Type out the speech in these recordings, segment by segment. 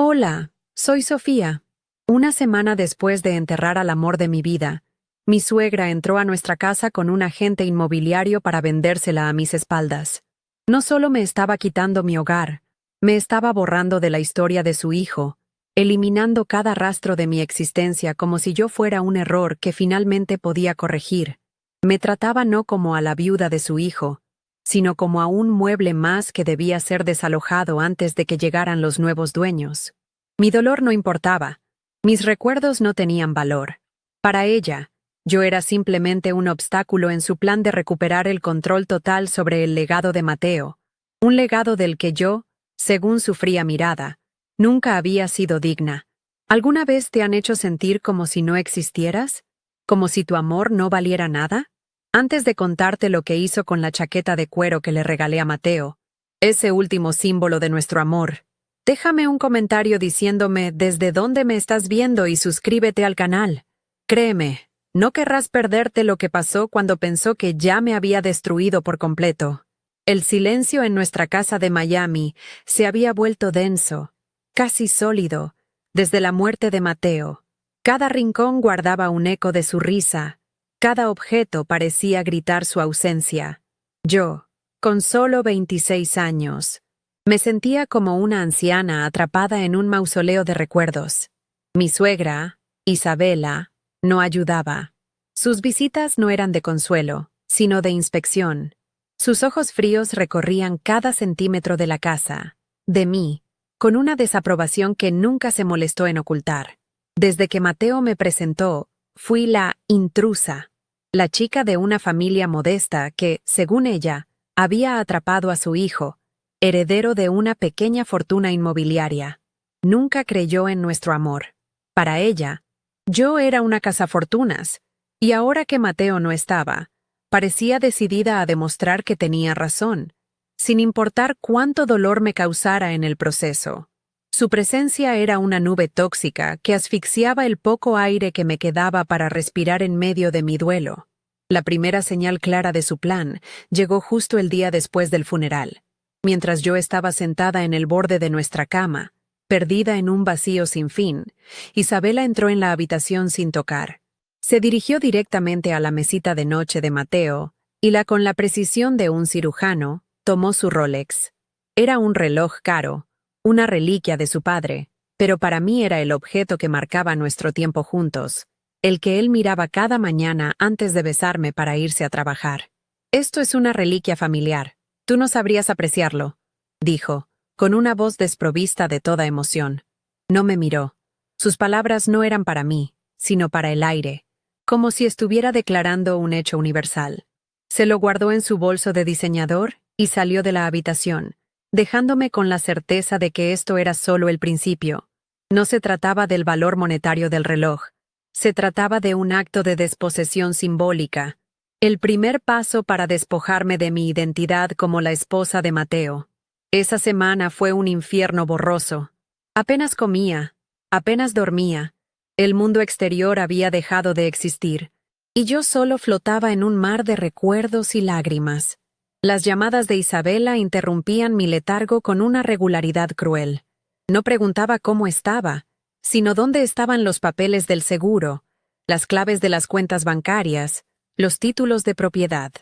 Hola, soy Sofía. Una semana después de enterrar al amor de mi vida, mi suegra entró a nuestra casa con un agente inmobiliario para vendérsela a mis espaldas. No solo me estaba quitando mi hogar, me estaba borrando de la historia de su hijo, eliminando cada rastro de mi existencia como si yo fuera un error que finalmente podía corregir. Me trataba no como a la viuda de su hijo, sino como a un mueble más que debía ser desalojado antes de que llegaran los nuevos dueños. Mi dolor no importaba, mis recuerdos no tenían valor. Para ella, yo era simplemente un obstáculo en su plan de recuperar el control total sobre el legado de Mateo, un legado del que yo, según su fría mirada, nunca había sido digna. ¿Alguna vez te han hecho sentir como si no existieras? ¿Como si tu amor no valiera nada? Antes de contarte lo que hizo con la chaqueta de cuero que le regalé a Mateo, ese último símbolo de nuestro amor, déjame un comentario diciéndome desde dónde me estás viendo y suscríbete al canal. Créeme, no querrás perderte lo que pasó cuando pensó que ya me había destruido por completo. El silencio en nuestra casa de Miami se había vuelto denso, casi sólido, desde la muerte de Mateo. Cada rincón guardaba un eco de su risa, cada objeto parecía gritar su ausencia. Yo, con solo 26 años, me sentía como una anciana atrapada en un mausoleo de recuerdos. Mi suegra, Isabela, no ayudaba. Sus visitas no eran de consuelo, sino de inspección. Sus ojos fríos recorrían cada centímetro de la casa, de mí, con una desaprobación que nunca se molestó en ocultar. Desde que Mateo me presentó, fui la intrusa, la chica de una familia modesta que, según ella, había atrapado a su hijo, heredero de una pequeña fortuna inmobiliaria. Nunca creyó en nuestro amor. Para ella, yo era una cazafortunas, y ahora que Mateo no estaba, parecía decidida a demostrar que tenía razón, sin importar cuánto dolor me causara en el proceso. Su presencia era una nube tóxica que asfixiaba el poco aire que me quedaba para respirar en medio de mi duelo. La primera señal clara de su plan llegó justo el día después del funeral. Mientras yo estaba sentada en el borde de nuestra cama, perdida en un vacío sin fin, Isabela entró en la habitación sin tocar. Se dirigió directamente a la mesita de noche de Mateo y con la precisión de un cirujano, tomó su Rolex. Era un reloj caro, una reliquia de su padre, pero para mí era el objeto que marcaba nuestro tiempo juntos, el que él miraba cada mañana antes de besarme para irse a trabajar. Esto es una reliquia familiar. Tú no sabrías apreciarlo, dijo, con una voz desprovista de toda emoción. No me miró. Sus palabras no eran para mí, sino para el aire, como si estuviera declarando un hecho universal. Se lo guardó en su bolso de diseñador y salió de la habitación, dejándome con la certeza de que esto era solo el principio. No se trataba del valor monetario del reloj, se trataba de un acto de desposesión simbólica, el primer paso para despojarme de mi identidad como la esposa de Mateo. Esa semana fue un infierno borroso. Apenas comía, apenas dormía. El mundo exterior había dejado de existir, y yo solo flotaba en un mar de recuerdos y lágrimas. Las llamadas de Isabela interrumpían mi letargo con una regularidad cruel. No preguntaba cómo estaba, sino dónde estaban los papeles del seguro, las claves de las cuentas bancarias, los títulos de propiedad.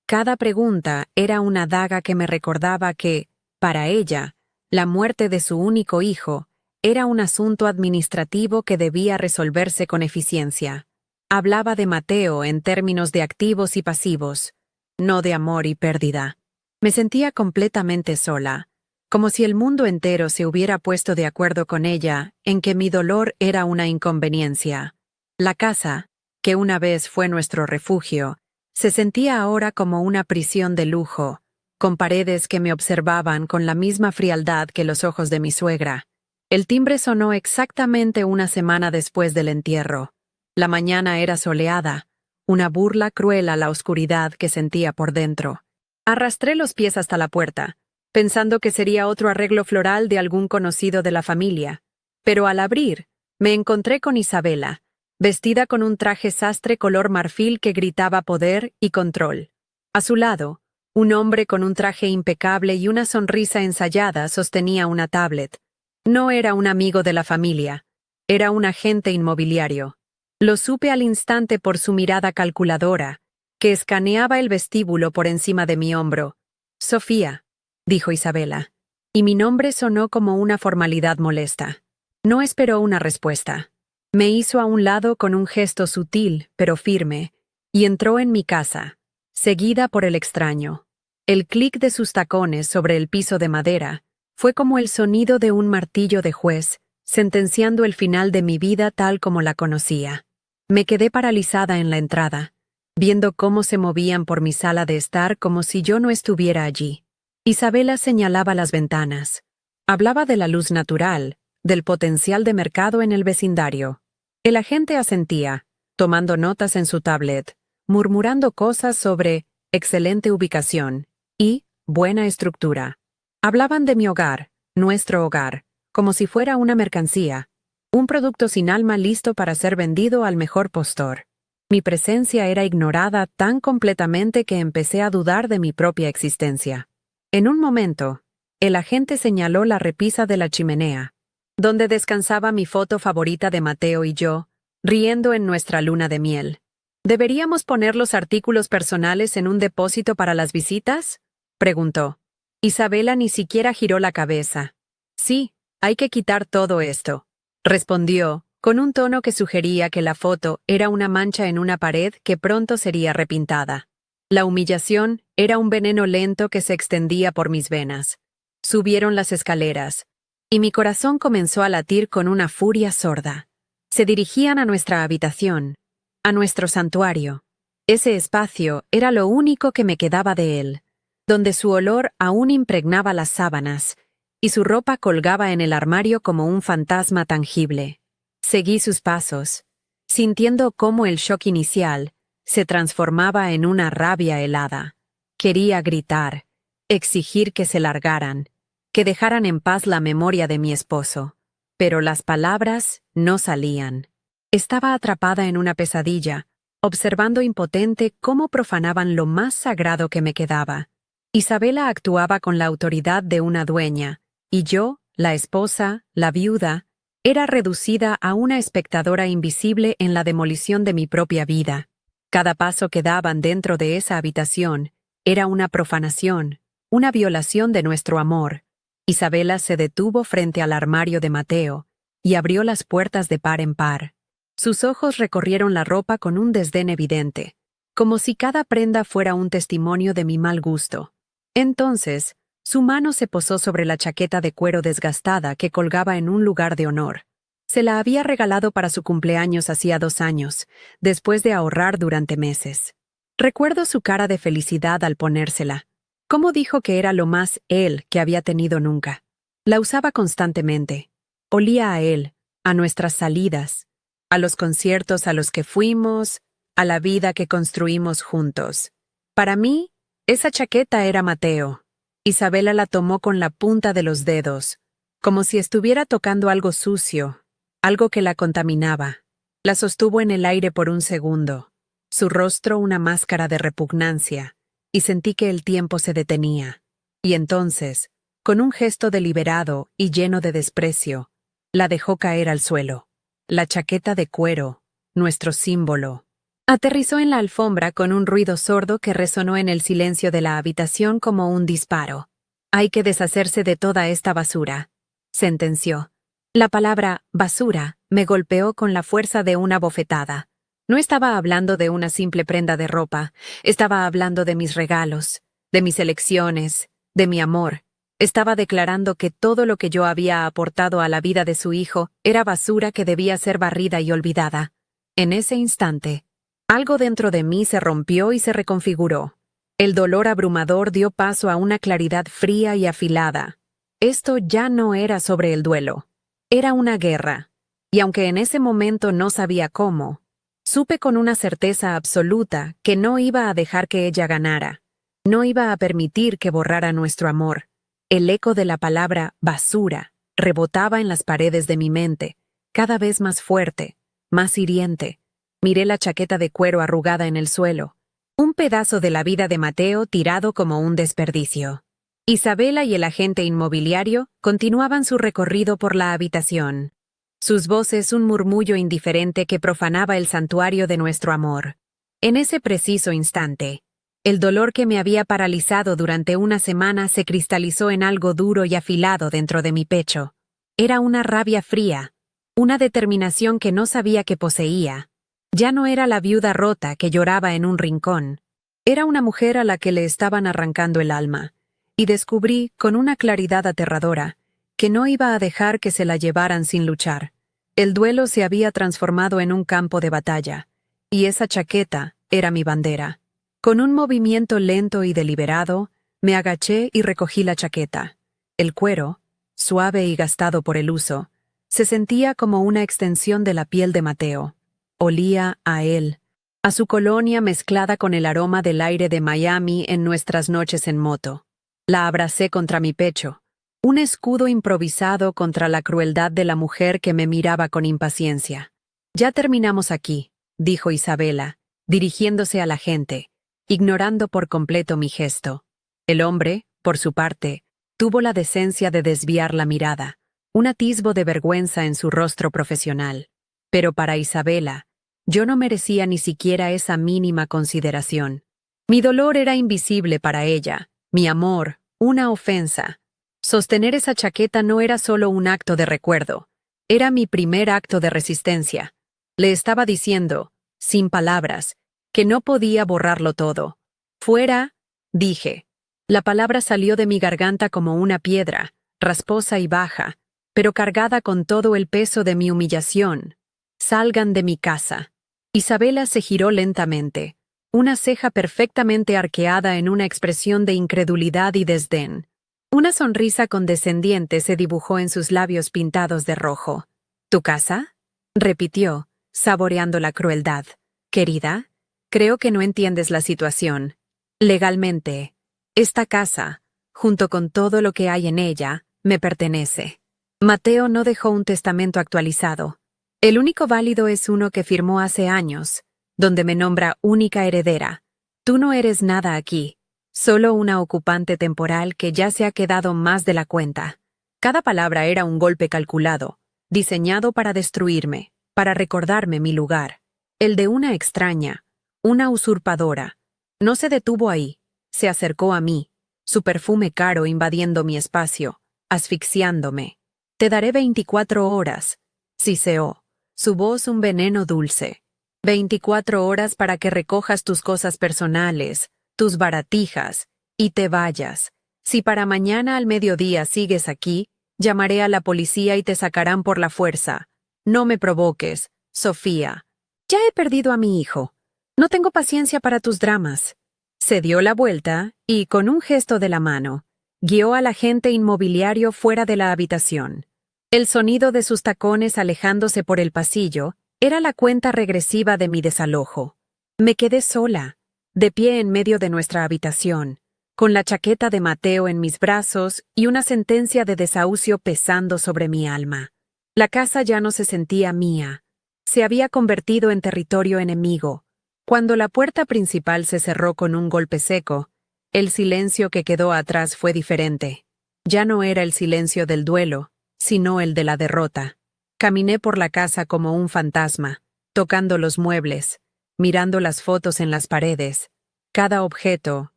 Cada pregunta era una daga que me recordaba que, para ella, la muerte de su único hijo era un asunto administrativo que debía resolverse con eficiencia. Hablaba de Mateo en términos de activos y pasivos, no de amor y pérdida. Me sentía completamente sola, como si el mundo entero se hubiera puesto de acuerdo con ella en que mi dolor era una inconveniencia. La casa, que una vez fue nuestro refugio, se sentía ahora como una prisión de lujo, con paredes que me observaban con la misma frialdad que los ojos de mi suegra. El timbre sonó exactamente una semana después del entierro. La mañana era soleada, una burla cruel a la oscuridad que sentía por dentro. Arrastré los pies hasta la puerta, pensando que sería otro arreglo floral de algún conocido de la familia. Pero al abrir, me encontré con Isabela, vestida con un traje sastre color marfil que gritaba poder y control. A su lado, un hombre con un traje impecable y una sonrisa ensayada sostenía una tablet. No era un amigo de la familia, era un agente inmobiliario. Lo supe al instante por su mirada calculadora, que escaneaba el vestíbulo por encima de mi hombro. Sofía, dijo Isabela, y mi nombre sonó como una formalidad molesta. No esperó una respuesta. Me hizo a un lado con un gesto sutil, pero firme, y entró en mi casa, seguida por el extraño. El clic de sus tacones sobre el piso de madera fue como el sonido de un martillo de juez, sentenciando el final de mi vida tal como la conocía. Me quedé paralizada en la entrada, viendo cómo se movían por mi sala de estar como si yo no estuviera allí. Isabela señalaba las ventanas. Hablaba de la luz natural, del potencial de mercado en el vecindario. El agente asentía, tomando notas en su tablet, murmurando cosas sobre excelente ubicación y buena estructura. Hablaban de mi hogar, nuestro hogar, como si fuera una mercancía, un producto sin alma listo para ser vendido al mejor postor. Mi presencia era ignorada tan completamente que empecé a dudar de mi propia existencia. En un momento, el agente señaló la repisa de la chimenea, donde descansaba mi foto favorita de Mateo y yo, riendo en nuestra luna de miel. ¿Deberíamos poner los artículos personales en un depósito para las visitas?, preguntó. Isabela ni siquiera giró la cabeza. Sí, hay que quitar todo esto, respondió, con un tono que sugería que la foto era una mancha en una pared que pronto sería repintada. La humillación era un veneno lento que se extendía por mis venas. Subieron las escaleras, y mi corazón comenzó a latir con una furia sorda. Se dirigían a nuestra habitación, a nuestro santuario. Ese espacio era lo único que me quedaba de él, donde su olor aún impregnaba las sábanas, y su ropa colgaba en el armario como un fantasma tangible. Seguí sus pasos, sintiendo cómo el shock inicial se transformaba en una rabia helada. Quería gritar, exigir que se largaran, que dejaran en paz la memoria de mi esposo. Pero las palabras no salían. Estaba atrapada en una pesadilla, observando impotente cómo profanaban lo más sagrado que me quedaba. Isabela actuaba con la autoridad de una dueña, y yo, la esposa, la viuda, era reducida a una espectadora invisible en la demolición de mi propia vida. Cada paso que daban dentro de esa habitación era una profanación, una violación de nuestro amor. Isabela se detuvo frente al armario de Mateo y abrió las puertas de par en par. Sus ojos recorrieron la ropa con un desdén evidente, como si cada prenda fuera un testimonio de mi mal gusto. Entonces, su mano se posó sobre la chaqueta de cuero desgastada que colgaba en un lugar de honor. Se la había regalado para su cumpleaños hacía 2 años, después de ahorrar durante meses. Recuerdo su cara de felicidad al ponérsela. Cómo dijo que era lo más él que había tenido nunca. La usaba constantemente. Olía a él, a nuestras salidas, a los conciertos a los que fuimos, a la vida que construimos juntos. Para mí, esa chaqueta era Mateo. Isabela la tomó con la punta de los dedos, como si estuviera tocando algo sucio, algo que la contaminaba. La sostuvo en el aire por un segundo, su rostro una máscara de repugnancia, y sentí que el tiempo se detenía. Y entonces, con un gesto deliberado y lleno de desprecio, la dejó caer al suelo. La chaqueta de cuero, nuestro símbolo, aterrizó en la alfombra con un ruido sordo que resonó en el silencio de la habitación como un disparo. Hay que deshacerse de toda esta basura, sentenció. La palabra basura me golpeó con la fuerza de una bofetada. No estaba hablando de una simple prenda de ropa, estaba hablando de mis regalos, de mis elecciones, de mi amor. Estaba declarando que todo lo que yo había aportado a la vida de su hijo era basura que debía ser barrida y olvidada. En ese instante, algo dentro de mí se rompió y se reconfiguró. El dolor abrumador dio paso a una claridad fría y afilada. Esto ya no era sobre el duelo. Era una guerra. Y aunque en ese momento no sabía cómo, supe con una certeza absoluta que no iba a dejar que ella ganara. No iba a permitir que borrara nuestro amor. El eco de la palabra basura rebotaba en las paredes de mi mente, cada vez más fuerte, más hiriente. Miré la chaqueta de cuero arrugada en el suelo, un pedazo de la vida de Mateo tirado como un desperdicio. Isabela y el agente inmobiliario continuaban su recorrido por la habitación. Sus voces un murmullo indiferente que profanaba el santuario de nuestro amor. En ese preciso instante, el dolor que me había paralizado durante una semana se cristalizó en algo duro y afilado dentro de mi pecho. Era una rabia fría, una determinación que no sabía que poseía. Ya no era la viuda rota que lloraba en un rincón. Era una mujer a la que le estaban arrancando el alma. Y descubrí, con una claridad aterradora, que no iba a dejar que se la llevaran sin luchar. El duelo se había transformado en un campo de batalla, y esa chaqueta era mi bandera. Con un movimiento lento y deliberado, me agaché y recogí la chaqueta. El cuero, suave y gastado por el uso, se sentía como una extensión de la piel de Mateo. Olía a él, a su colonia mezclada con el aroma del aire de Miami en nuestras noches en moto. La abracé contra mi pecho, un escudo improvisado contra la crueldad de la mujer que me miraba con impaciencia. «Ya terminamos aquí», dijo Isabela, dirigiéndose a la gente, ignorando por completo mi gesto. El hombre, por su parte, tuvo la decencia de desviar la mirada, un atisbo de vergüenza en su rostro profesional. Pero para Isabela, yo no merecía ni siquiera esa mínima consideración. Mi dolor era invisible para ella, mi amor, una ofensa. Sostener esa chaqueta no era solo un acto de recuerdo, era mi primer acto de resistencia. Le estaba diciendo, sin palabras, que no podía borrarlo todo. «Fuera», dije. La palabra salió de mi garganta como una piedra, rasposa y baja, pero cargada con todo el peso de mi humillación. «Salgan de mi casa». Isabela se giró lentamente, una ceja perfectamente arqueada en una expresión de incredulidad y desdén. Una sonrisa condescendiente se dibujó en sus labios pintados de rojo. «¿Tu casa?», repitió, saboreando la crueldad. «Querida, creo que no entiendes la situación. Legalmente, esta casa, junto con todo lo que hay en ella, me pertenece. Mateo no dejó un testamento actualizado. El único válido es uno que firmó hace años, donde me nombra única heredera. Tú no eres nada aquí, solo una ocupante temporal que ya se ha quedado más de la cuenta». Cada palabra era un golpe calculado, diseñado para destruirme, para recordarme mi lugar, el de una extraña, una usurpadora. No se detuvo ahí, se acercó a mí, su perfume caro invadiendo mi espacio, asfixiándome. «Te daré 24 horas», siseó, su voz un veneno dulce. «24 horas para que recojas tus cosas personales, tus baratijas, y te vayas. Si para mañana al mediodía sigues aquí, llamaré a la policía y te sacarán por la fuerza. No me provoques, Sofía. Ya he perdido a mi hijo. No tengo paciencia para tus dramas». Se dio la vuelta y, con un gesto de la mano, guió al agente inmobiliario fuera de la habitación. El sonido de sus tacones alejándose por el pasillo era la cuenta regresiva de mi desalojo. Me quedé sola, de pie en medio de nuestra habitación, con la chaqueta de Mateo en mis brazos y una sentencia de desahucio pesando sobre mi alma. La casa ya no se sentía mía. Se había convertido en territorio enemigo. Cuando la puerta principal se cerró con un golpe seco, el silencio que quedó atrás fue diferente. Ya no era el silencio del duelo, sino el de la derrota. Caminé por la casa como un fantasma, tocando los muebles, mirando las fotos en las paredes. Cada objeto,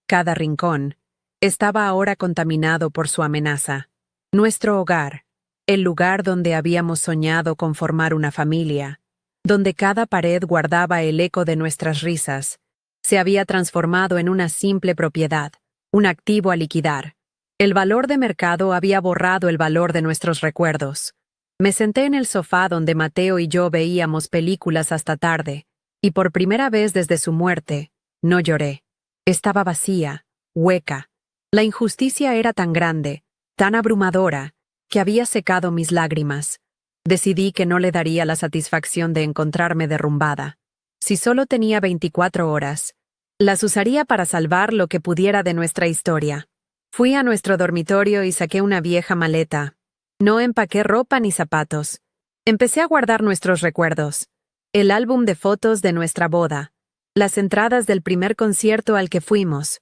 cada rincón, estaba ahora contaminado por su amenaza. Nuestro hogar, el lugar donde habíamos soñado con formar una familia, donde cada pared guardaba el eco de nuestras risas, se había transformado en una simple propiedad, un activo a liquidar. El valor de mercado había borrado el valor de nuestros recuerdos. Me senté en el sofá donde Mateo y yo veíamos películas hasta tarde, y por primera vez desde su muerte, no lloré. Estaba vacía, hueca. La injusticia era tan grande, tan abrumadora, que había secado mis lágrimas. Decidí que no le daría la satisfacción de encontrarme derrumbada. Si solo tenía 24 horas, las usaría para salvar lo que pudiera de nuestra historia. Fui a nuestro dormitorio y saqué una vieja maleta. No empaqué ropa ni zapatos. Empecé a guardar nuestros recuerdos. El álbum de fotos de nuestra boda. Las entradas del primer concierto al que fuimos.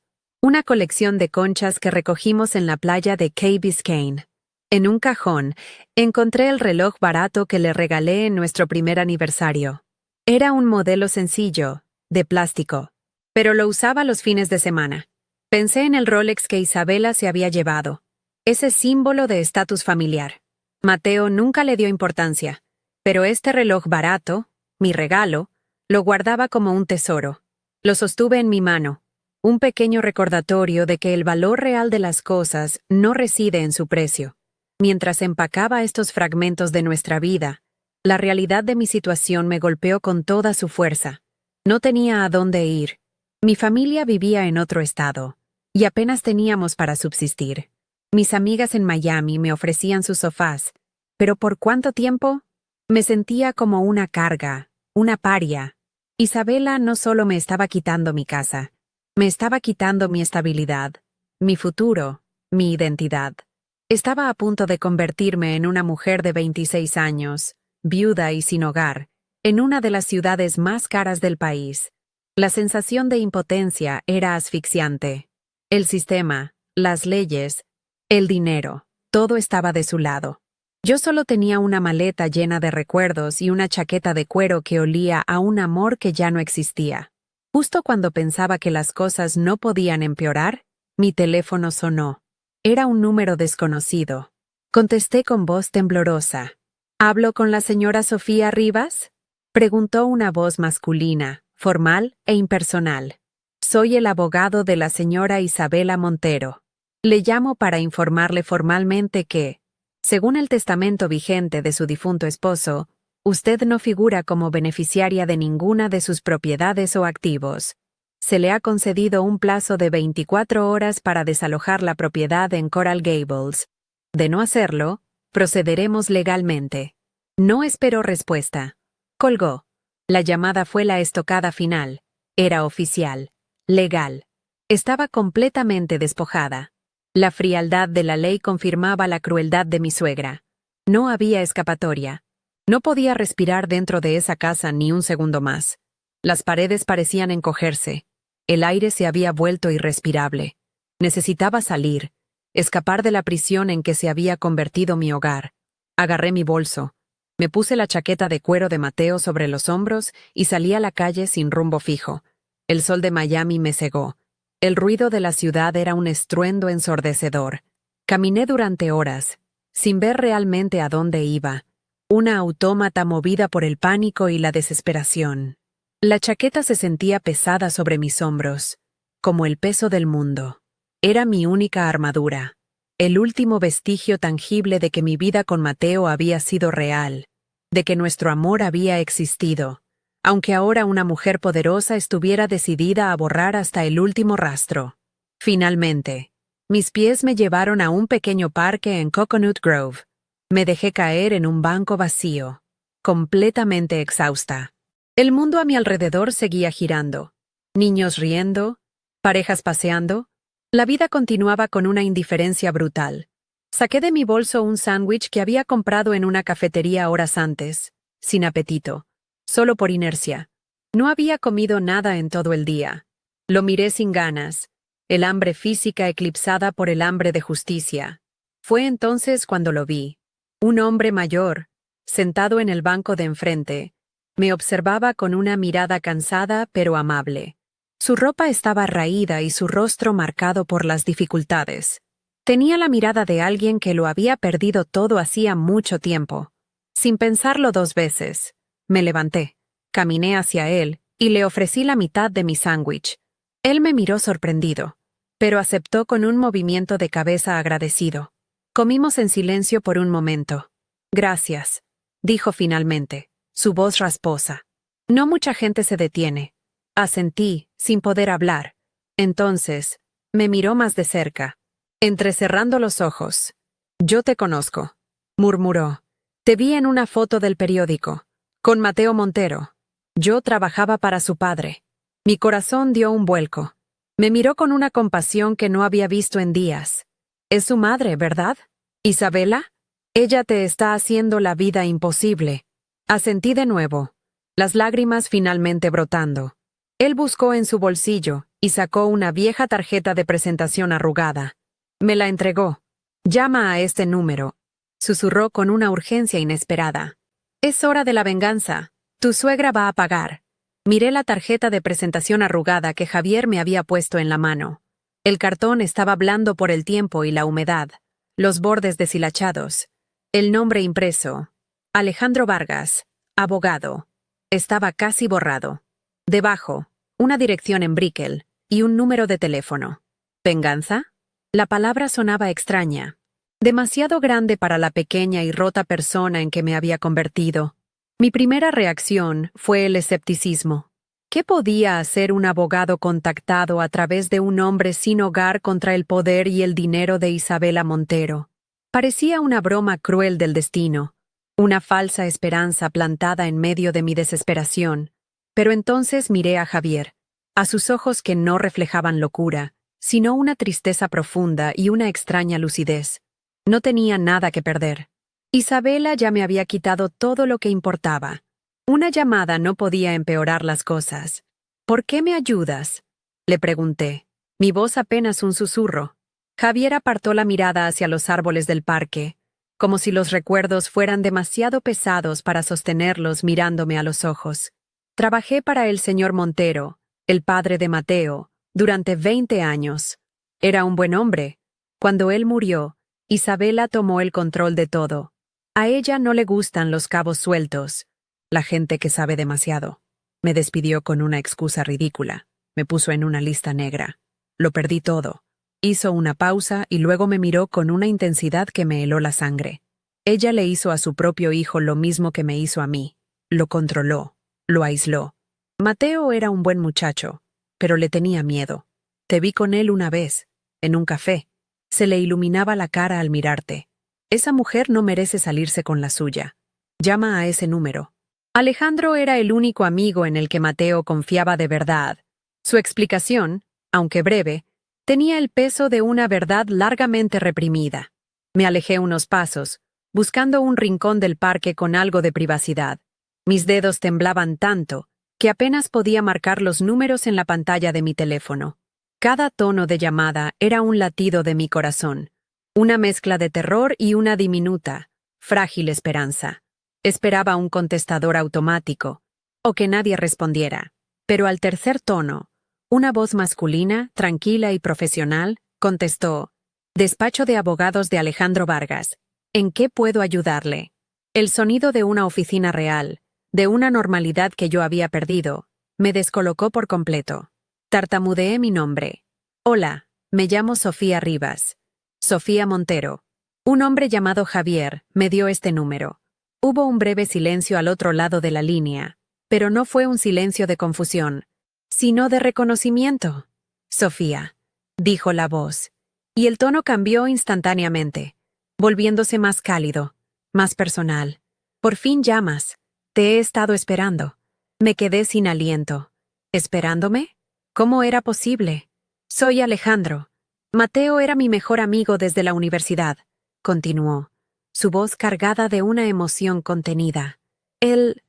Una colección de conchas que recogimos en la playa de Key Biscayne. En un cajón, encontré el reloj barato que le regalé en nuestro primer aniversario. Era un modelo sencillo, de plástico, pero lo usaba los fines de semana. Pensé en el Rolex que Isabela se había llevado, ese símbolo de estatus familiar. Mateo nunca le dio importancia, pero este reloj barato, mi regalo, lo guardaba como un tesoro. Lo sostuve en mi mano, un pequeño recordatorio de que el valor real de las cosas no reside en su precio. Mientras empacaba estos fragmentos de nuestra vida, la realidad de mi situación me golpeó con toda su fuerza. No tenía a dónde ir. Mi familia vivía en otro estado, y apenas teníamos para subsistir. Mis amigas en Miami me ofrecían sus sofás, pero ¿por cuánto tiempo? Me sentía como una carga, una paria. Isabela no solo me estaba quitando mi casa, me estaba quitando mi estabilidad, mi futuro, mi identidad. Estaba a punto de convertirme en una mujer de 26 años, viuda y sin hogar, en una de las ciudades más caras del país. La sensación de impotencia era asfixiante. El sistema, las leyes, el dinero, todo estaba de su lado. Yo solo tenía una maleta llena de recuerdos y una chaqueta de cuero que olía a un amor que ya no existía. Justo cuando pensaba que las cosas no podían empeorar, mi teléfono sonó. Era un número desconocido. Contesté con voz temblorosa. ¿Hablo con la señora Sofía Rivas? Preguntó una voz masculina, formal e impersonal. Soy el abogado de la señora Isabela Montero. Le llamo para informarle formalmente que, según el testamento vigente de su difunto esposo, usted no figura como beneficiaria de ninguna de sus propiedades o activos. Se le ha concedido un plazo de 24 horas para desalojar la propiedad en Coral Gables. De no hacerlo, procederemos legalmente. No esperó respuesta. Colgó. La llamada fue la estocada final. Era oficial. Legal. Estaba completamente despojada. La frialdad de la ley confirmaba la crueldad de mi suegra. No había escapatoria. No podía respirar dentro de esa casa ni un segundo más. Las paredes parecían encogerse. El aire se había vuelto irrespirable. Necesitaba salir, escapar de la prisión en que se había convertido mi hogar. Agarré mi bolso. Me puse la chaqueta de cuero de Mateo sobre los hombros y salí a la calle sin rumbo fijo. El sol de Miami me cegó. El ruido de la ciudad era un estruendo ensordecedor. Caminé durante horas, sin ver realmente a dónde iba. Una autómata movida por el pánico y la desesperación. La chaqueta se sentía pesada sobre mis hombros, como el peso del mundo. Era mi única armadura, el último vestigio tangible de que mi vida con Mateo había sido real, de que nuestro amor había existido, aunque ahora una mujer poderosa estuviera decidida a borrar hasta el último rastro. Finalmente, mis pies me llevaron a un pequeño parque en Coconut Grove. Me dejé caer en un banco vacío, completamente exhausta. El mundo a mi alrededor seguía girando. Niños riendo, parejas paseando. La vida continuaba con una indiferencia brutal. Saqué de mi bolso un sándwich que había comprado en una cafetería horas antes, sin apetito, solo por inercia. No había comido nada en todo el día. Lo miré sin ganas, el hambre física eclipsada por el hambre de justicia. Fue entonces cuando lo vi. Un hombre mayor, sentado en el banco de enfrente, me observaba con una mirada cansada pero amable. Su ropa estaba raída y su rostro marcado por las dificultades. Tenía la mirada de alguien que lo había perdido todo hacía mucho tiempo. Sin pensarlo dos veces, me levanté, caminé hacia él y le ofrecí la mitad de mi sándwich. Él me miró sorprendido, pero aceptó con un movimiento de cabeza agradecido. Comimos en silencio por un momento. Gracias, dijo finalmente, su voz rasposa. No mucha gente se detiene. Asentí, sin poder hablar. Entonces, me miró más de cerca, entrecerrando los ojos. Yo te conozco, murmuró. Te vi en una foto del periódico, con Mateo Montero. Yo trabajaba para su padre. Mi corazón dio un vuelco. Me miró con una compasión que no había visto en días. Es su madre, ¿verdad? ¿Isabela? Ella te está haciendo la vida imposible. Asentí de nuevo, las lágrimas finalmente brotando. Él buscó en su bolsillo y sacó una vieja tarjeta de presentación arrugada. Me la entregó. «Llama a este número», susurró con una urgencia inesperada. «Es hora de la venganza. Tu suegra va a pagar». Miré la tarjeta de presentación arrugada que Javier me había puesto en la mano. El cartón estaba blando por el tiempo y la humedad, los bordes deshilachados. El nombre impreso: Alejandro Vargas, abogado. Estaba casi borrado. Debajo, una dirección en Brickell y un número de teléfono. ¿Venganza? La palabra sonaba extraña, demasiado grande para la pequeña y rota persona en que me había convertido. Mi primera reacción fue el escepticismo. ¿Qué podía hacer un abogado contactado a través de un hombre sin hogar contra el poder y el dinero de Isabela Montero? Parecía una broma cruel del destino, una falsa esperanza plantada en medio de mi desesperación. Pero entonces miré a Javier, a sus ojos que no reflejaban locura, sino una tristeza profunda y una extraña lucidez. No tenía nada que perder. Isabela ya me había quitado todo lo que importaba. Una llamada no podía empeorar las cosas. «¿Por qué me ayudas?», le pregunté, mi voz apenas un susurro. Javier apartó la mirada hacia los árboles del parque, como si los recuerdos fueran demasiado pesados para sostenerlos mirándome a los ojos. Trabajé para el señor Montero, el padre de Mateo, durante 20 años. Era un buen hombre. Cuando él murió, Isabela tomó el control de todo. A ella no le gustan los cabos sueltos, la gente que sabe demasiado. Me despidió con una excusa ridícula. Me puso en una lista negra. Lo perdí todo. Hizo una pausa y luego me miró con una intensidad que me heló la sangre. Ella le hizo a su propio hijo lo mismo que me hizo a mí. Lo controló, lo aisló. Mateo era un buen muchacho, pero le tenía miedo. Te vi con él una vez, en un café. Se le iluminaba la cara al mirarte. Esa mujer no merece salirse con la suya. Llama a ese número. Alejandro era el único amigo en el que Mateo confiaba de verdad. Su explicación, aunque breve, tenía el peso de una verdad largamente reprimida. Me alejé unos pasos, buscando un rincón del parque con algo de privacidad. Mis dedos temblaban tanto que apenas podía marcar los números en la pantalla de mi teléfono. Cada tono de llamada era un latido de mi corazón, una mezcla de terror y una diminuta, frágil esperanza. Esperaba un contestador automático, o que nadie respondiera. Pero al tercer tono, una voz masculina, tranquila y profesional, contestó: «Despacho de abogados de Alejandro Vargas. ¿En qué puedo ayudarle?». El sonido de una oficina real, de una normalidad que yo había perdido, me descolocó por completo. Tartamudeé mi nombre. «Hola, me llamo Sofía Rivas. Sofía Montero». Un hombre llamado Javier me dio este número. Hubo un breve silencio al otro lado de la línea, pero no fue un silencio de confusión, sino de reconocimiento. «Sofía», dijo la voz, y el tono cambió instantáneamente, volviéndose más cálido, más personal. «Por fin llamas. Te he estado esperando». Me quedé sin aliento. ¿Esperándome? ¿Cómo era posible? «Soy Alejandro. Mateo era mi mejor amigo desde la universidad», continuó, su voz cargada de una emoción contenida. Él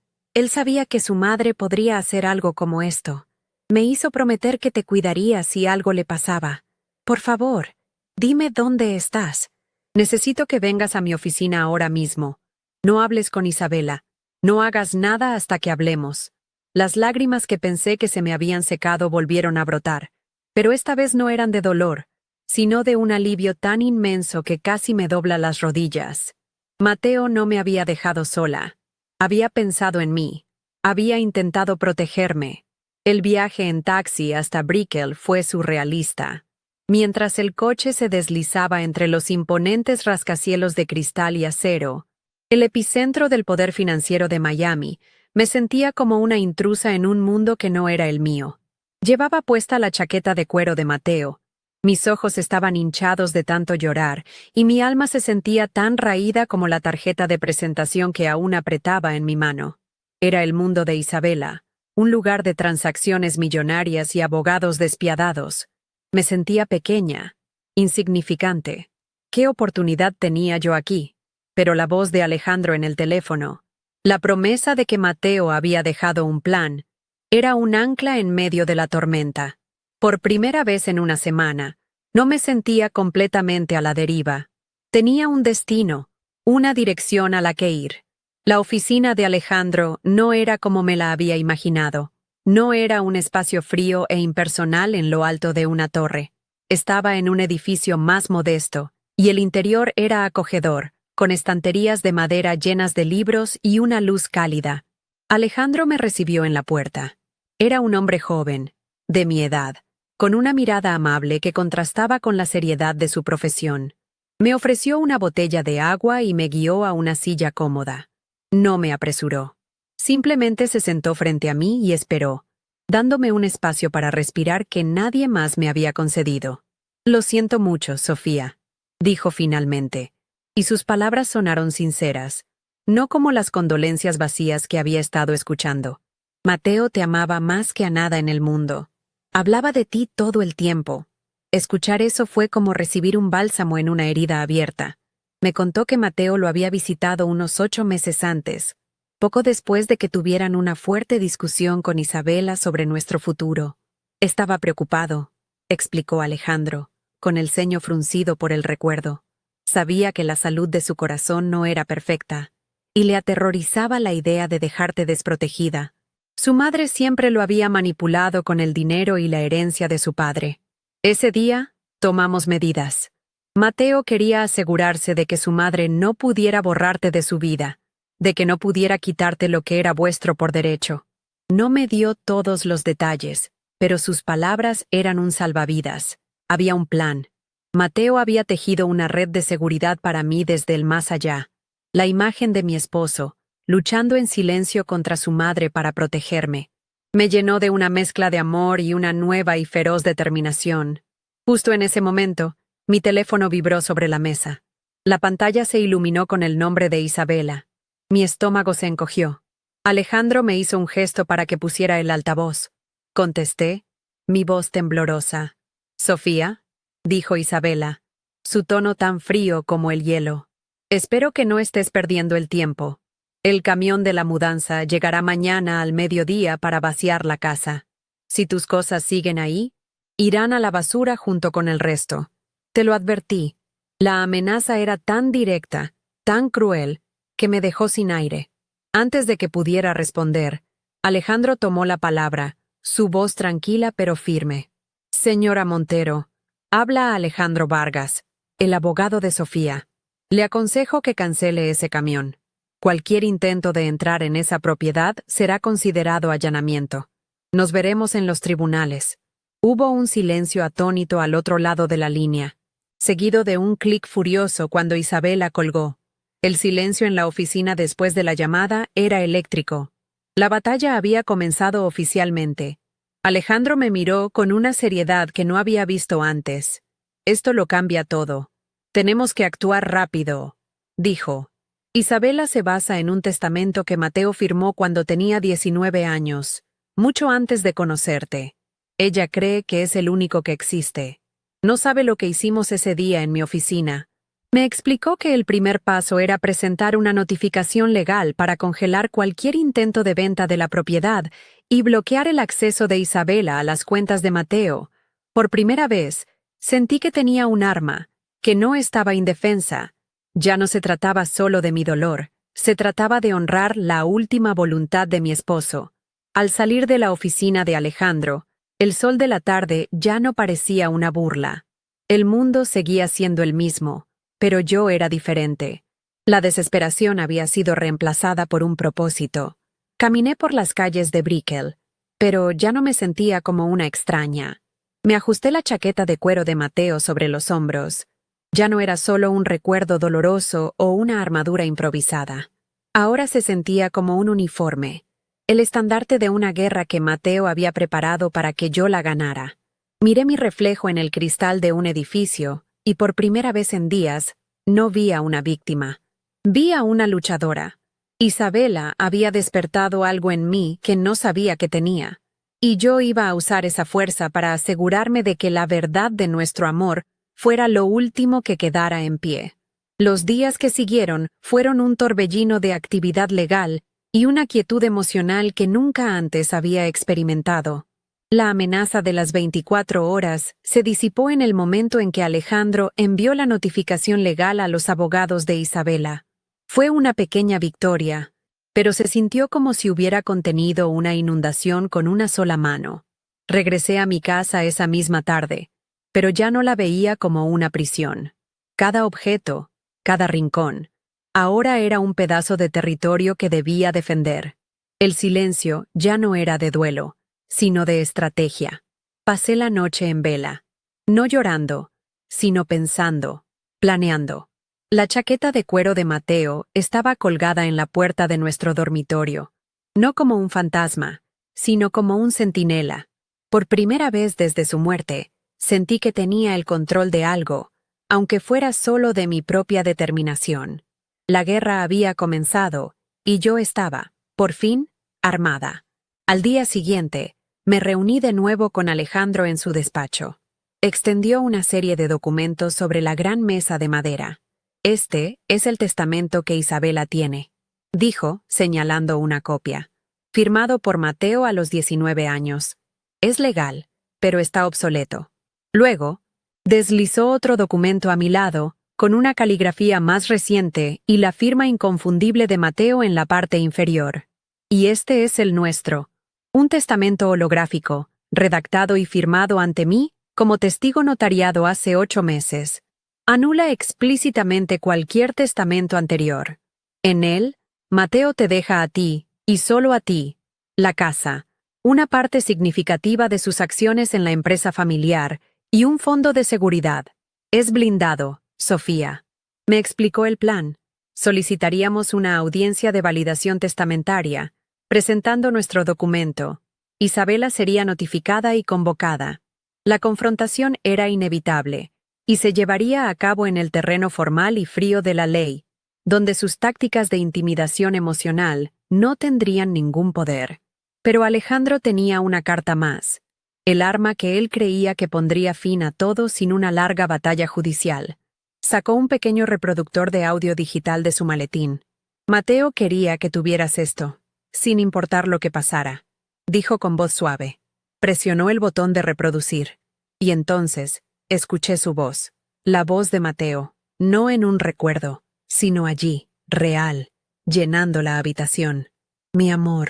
sabía que su madre podría hacer algo como esto. Me hizo prometer que te cuidaría si algo le pasaba. Por favor, dime dónde estás. Necesito que vengas a mi oficina ahora mismo. No hables con Isabela. No hagas nada hasta que hablemos». Las lágrimas que pensé que se me habían secado volvieron a brotar, pero esta vez no eran de dolor, sino de un alivio tan inmenso que casi me dobla las rodillas. Mateo no me había dejado sola. Había pensado en mí. Había intentado protegerme. El viaje en taxi hasta Brickell fue surrealista. Mientras el coche se deslizaba entre los imponentes rascacielos de cristal y acero, el epicentro del poder financiero de Miami, me sentía como una intrusa en un mundo que no era el mío. Llevaba puesta la chaqueta de cuero de Mateo. Mis ojos estaban hinchados de tanto llorar, y mi alma se sentía tan raída como la tarjeta de presentación que aún apretaba en mi mano. Era el mundo de Isabela, un lugar de transacciones millonarias y abogados despiadados. Me sentía pequeña, insignificante. ¿Qué oportunidad tenía yo aquí? Pero la voz de Alejandro en el teléfono, la promesa de que Mateo había dejado un plan, Era un ancla en medio de la tormenta. Por primera vez en una semana, no me sentía completamente a la deriva. Tenía un destino, una dirección a la que ir. La oficina de Alejandro no era como me la había imaginado. No era un espacio frío e impersonal en lo alto de una torre. Estaba en un edificio más modesto, y el interior era acogedor, con estanterías de madera llenas de libros y una luz cálida. Alejandro me recibió en la puerta. Era un hombre joven, de mi edad, con una mirada amable que contrastaba con la seriedad de su profesión. Me ofreció una botella de agua y me guió a una silla cómoda. No me apresuró. Simplemente se sentó frente a mí y esperó, dándome un espacio para respirar que nadie más me había concedido. «Lo siento mucho, Sofía», dijo finalmente, y sus palabras sonaron sinceras, no como las condolencias vacías que había estado escuchando. Mateo te amaba más que a nada en el mundo. Hablaba de ti todo el tiempo. Escuchar eso fue como recibir un bálsamo en una herida abierta. Me contó que Mateo lo había visitado unos 8 meses antes, poco después de que tuvieran una fuerte discusión con Isabela sobre nuestro futuro. Estaba preocupado, explicó Alejandro, con el ceño fruncido por el recuerdo. Sabía que la salud de su corazón no era perfecta, y le aterrorizaba la idea de dejarte desprotegida. Su madre siempre lo había manipulado con el dinero y la herencia de su padre. Ese día, tomamos medidas. Mateo quería asegurarse de que su madre no pudiera borrarte de su vida, de que no pudiera quitarte lo que era vuestro por derecho. No me dio todos los detalles, pero sus palabras eran un salvavidas. Había un plan. Mateo había tejido una red de seguridad para mí desde el más allá. La imagen de mi esposo, luchando en silencio contra su madre para protegerme, me llenó de una mezcla de amor y una nueva y feroz determinación. Justo en ese momento, mi teléfono vibró sobre la mesa. La pantalla se iluminó con el nombre de Isabela. Mi estómago se encogió. Alejandro me hizo un gesto para que pusiera el altavoz. Contesté, mi voz temblorosa. «Sofía», dijo Isabela, su tono tan frío como el hielo. «Espero que no estés perdiendo el tiempo. El camión de la mudanza llegará mañana al mediodía para vaciar la casa. Si tus cosas siguen ahí, irán a la basura junto con el resto. Te lo advertí». La amenaza era tan directa, tan cruel, que me dejó sin aire. Antes de que pudiera responder, Alejandro tomó la palabra, su voz tranquila pero firme. «Señora Montero, habla a Alejandro Vargas, el abogado de Sofía. Le aconsejo que cancele ese camión. Cualquier intento de entrar en esa propiedad será considerado allanamiento. Nos veremos en los tribunales». Hubo un silencio atónito al otro lado de la línea, seguido de un clic furioso cuando Isabela colgó. El silencio en la oficina después de la llamada era eléctrico. La batalla había comenzado oficialmente. Alejandro me miró con una seriedad que no había visto antes. «Esto lo cambia todo. Tenemos que actuar rápido», dijo. «Isabela se basa en un testamento que Mateo firmó cuando tenía 19 años, mucho antes de conocerte. Ella cree que es el único que existe. No sabe lo que hicimos ese día en mi oficina. Me explicó que el primer paso era presentar una notificación legal para congelar cualquier intento de venta de la propiedad y bloquear el acceso de Isabela a las cuentas de Mateo. Por primera vez, sentí que tenía un arma, que no estaba indefensa. Ya no se trataba solo de mi dolor, se trataba de honrar la última voluntad de mi esposo. Al salir de la oficina de Alejandro, el sol de la tarde ya no parecía una burla. El mundo seguía siendo el mismo, pero yo era diferente. La desesperación había sido reemplazada por un propósito. Caminé por las calles de Brickell, pero ya no me sentía como una extraña. Me ajusté la chaqueta de cuero de Mateo sobre los hombros. Ya no era solo un recuerdo doloroso o una armadura improvisada. Ahora se sentía como un uniforme, el estandarte de una guerra que Mateo había preparado para que yo la ganara. Miré mi reflejo en el cristal de un edificio, y por primera vez en días, no vi a una víctima. Vi a una luchadora. Isabela había despertado algo en mí que no sabía que tenía, y yo iba a usar esa fuerza para asegurarme de que la verdad de nuestro amor fuera lo último que quedara en pie. Los días que siguieron fueron un torbellino de actividad legal y una quietud emocional que nunca antes había experimentado. La amenaza de las 24 horas se disipó en el momento en que Alejandro envió la notificación legal a los abogados de Isabela. Fue una pequeña victoria, pero se sintió como si hubiera contenido una inundación con una sola mano. Regresé a mi casa esa misma tarde, pero ya no la veía como una prisión. Cada objeto, cada rincón, ahora era un pedazo de territorio que debía defender. El silencio ya no era de duelo, sino de estrategia. Pasé la noche en vela, no llorando, sino pensando, planeando. La chaqueta de cuero de Mateo estaba colgada en la puerta de nuestro dormitorio, no como un fantasma, sino como un centinela. Por primera vez desde su muerte, sentí que tenía el control de algo, aunque fuera solo de mi propia determinación. La guerra había comenzado, y yo estaba, por fin, armada. Al día siguiente, me reuní de nuevo con Alejandro en su despacho. Extendió una serie de documentos sobre la gran mesa de madera. Este es el testamento que Isabela tiene, dijo, señalando una copia. Firmado por Mateo a los 19 años. Es legal, pero está obsoleto. Luego, deslizó otro documento a mi lado, con una caligrafía más reciente y la firma inconfundible de Mateo en la parte inferior. Y este es el nuestro. Un testamento holográfico, redactado y firmado ante mí como testigo notariado hace 8 meses. Anula explícitamente cualquier testamento anterior. En él, Mateo te deja a ti, y solo a ti, la casa, una parte significativa de sus acciones en la empresa familiar y un fondo de seguridad. Es blindado, Sofía. Me explicó el plan. Solicitaríamos una audiencia de validación testamentaria, presentando nuestro documento. Isabela sería notificada y convocada. La confrontación era inevitable, y se llevaría a cabo en el terreno formal y frío de la ley, donde sus tácticas de intimidación emocional no tendrían ningún poder. Pero Alejandro tenía una carta más, el arma que él creía que pondría fin a todo sin una larga batalla judicial. Sacó un pequeño reproductor de audio digital de su maletín. Mateo quería que tuvieras esto, sin importar lo que pasara, dijo con voz suave. Presionó el botón de reproducir, y entonces escuché su voz, la voz de Mateo, no en un recuerdo, sino allí, real, llenando la habitación. Mi amor,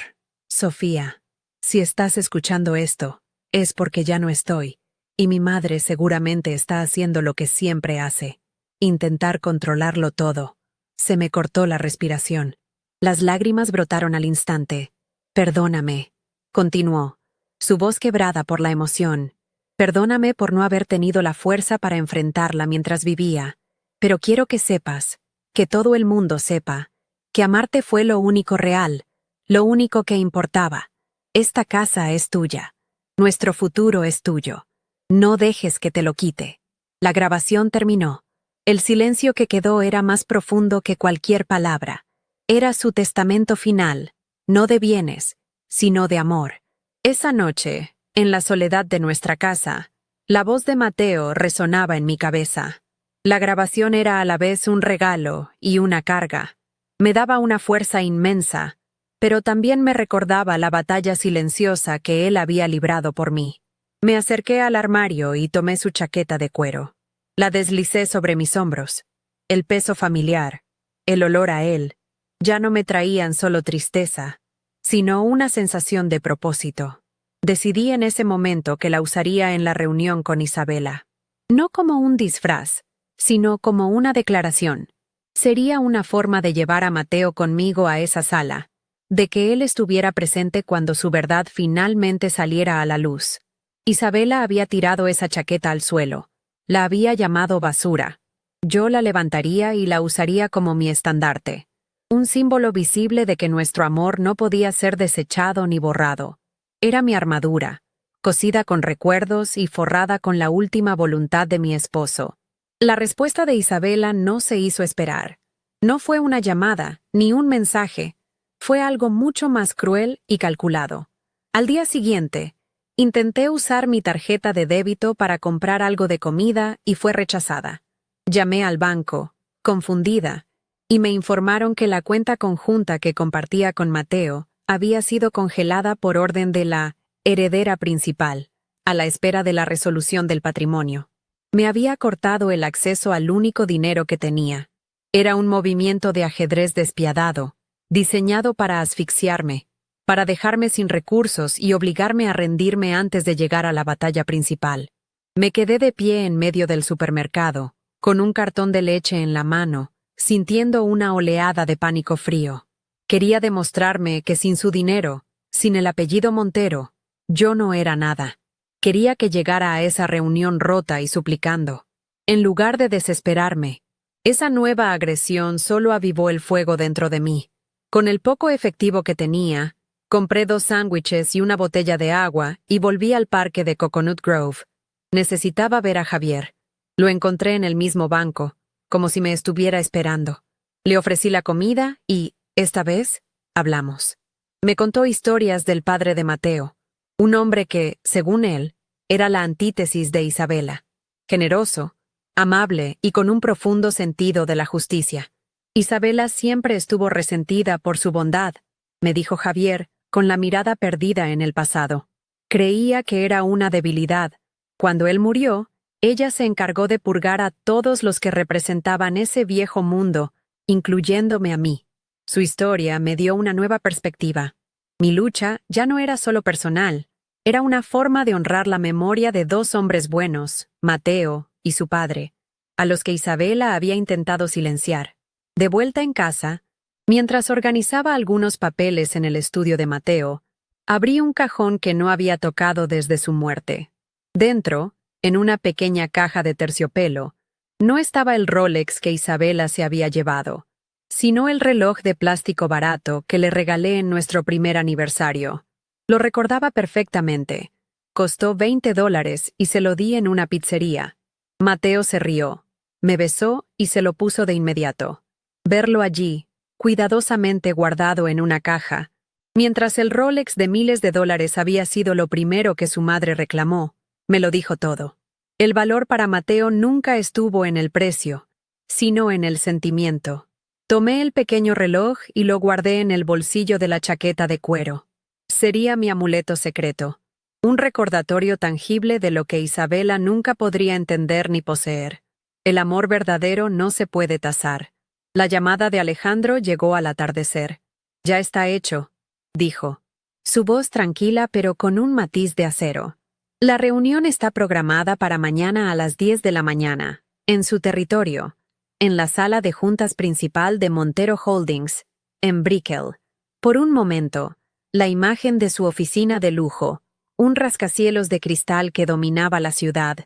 Sofía, si estás escuchando esto, es porque ya no estoy, y mi madre seguramente está haciendo lo que siempre hace, intentar controlarlo todo. Se me cortó la respiración. Las lágrimas brotaron al instante. Perdóname, continuó, su voz quebrada por la emoción. Perdóname por no haber tenido la fuerza para enfrentarla mientras vivía, pero quiero que sepas, que todo el mundo sepa, que amarte fue lo único real, lo único que importaba. Esta casa es tuya. Nuestro futuro es tuyo. No dejes que te lo quite. La grabación terminó. El silencio que quedó era más profundo que cualquier palabra. Era su testamento final, no de bienes, sino de amor. Esa noche, en la soledad de nuestra casa, la voz de Mateo resonaba en mi cabeza. La grabación era a la vez un regalo y una carga. Me daba una fuerza inmensa, pero también me recordaba la batalla silenciosa que él había librado por mí. Me acerqué al armario y tomé su chaqueta de cuero. La deslicé sobre mis hombros. El peso familiar, el olor a él, ya no me traían solo tristeza, sino una sensación de propósito. Decidí en ese momento que la usaría en la reunión con Isabela. No como un disfraz, sino como una declaración. Sería una forma de llevar a Mateo conmigo a esa sala, de que él estuviera presente cuando su verdad finalmente saliera a la luz. Isabela había tirado esa chaqueta al suelo. La había llamado basura. Yo la levantaría y la usaría como mi estandarte. Un símbolo visible de que nuestro amor no podía ser desechado ni borrado. Era mi armadura, cosida con recuerdos y forrada con la última voluntad de mi esposo. La respuesta de Isabela no se hizo esperar. No fue una llamada, ni un mensaje. Fue algo mucho más cruel y calculado. Al día siguiente, intenté usar mi tarjeta de débito para comprar algo de comida y fue rechazada. Llamé al banco, confundida, y me informaron que la cuenta conjunta que compartía con Mateo había sido congelada por orden de la heredera principal, a la espera de la resolución del patrimonio. Me había cortado el acceso al único dinero que tenía. Era un movimiento de ajedrez despiadado, diseñado para asfixiarme, para dejarme sin recursos y obligarme a rendirme antes de llegar a la batalla principal. Me quedé de pie en medio del supermercado, con un cartón de leche en la mano, sintiendo una oleada de pánico frío. Quería demostrarme que sin su dinero, sin el apellido Montero, yo no era nada. Quería que llegara a esa reunión rota y suplicando. En lugar de desesperarme, esa nueva agresión solo avivó el fuego dentro de mí. Con el poco efectivo que tenía, compré 2 sándwiches y una botella de agua y volví al parque de Coconut Grove. Necesitaba ver a Javier. Lo encontré en el mismo banco, como si me estuviera esperando. Le ofrecí la comida y, esta vez, hablamos. Me contó historias del padre de Mateo, un hombre que, según él, era la antítesis de Isabela. Generoso, amable y con un profundo sentido de la justicia. Isabela siempre estuvo resentida por su bondad, me dijo Javier, con la mirada perdida en el pasado. Creía que era una debilidad. Cuando él murió, ella se encargó de purgar a todos los que representaban ese viejo mundo, incluyéndome a mí. Su historia me dio una nueva perspectiva. Mi lucha ya no era solo personal, era una forma de honrar la memoria de 2 hombres buenos, Mateo y su padre, a los que Isabela había intentado silenciar. De vuelta en casa, mientras organizaba algunos papeles en el estudio de Mateo, abrí un cajón que no había tocado desde su muerte. Dentro, en una pequeña caja de terciopelo, no estaba el Rolex que Isabela se había llevado, sino el reloj de plástico barato que le regalé en nuestro primer aniversario. Lo recordaba perfectamente. Costó $20 y se lo di en una pizzería. Mateo se rió, me besó y se lo puso de inmediato. Verlo allí, cuidadosamente guardado en una caja, mientras el Rolex de miles de dólares había sido lo primero que su madre reclamó, me lo dijo todo. El valor para Mateo nunca estuvo en el precio, sino en el sentimiento. Tomé el pequeño reloj y lo guardé en el bolsillo de la chaqueta de cuero. Sería mi amuleto secreto, un recordatorio tangible de lo que Isabela nunca podría entender ni poseer. El amor verdadero no se puede tasar. La llamada de Alejandro llegó al atardecer. Ya está hecho, dijo. Su voz tranquila pero con un matiz de acero. La reunión está programada para mañana a las 10 de la mañana, en su territorio, en la sala de juntas principal de Montero Holdings, en Brickell. Por un momento, la imagen de su oficina de lujo, un rascacielos de cristal que dominaba la ciudad,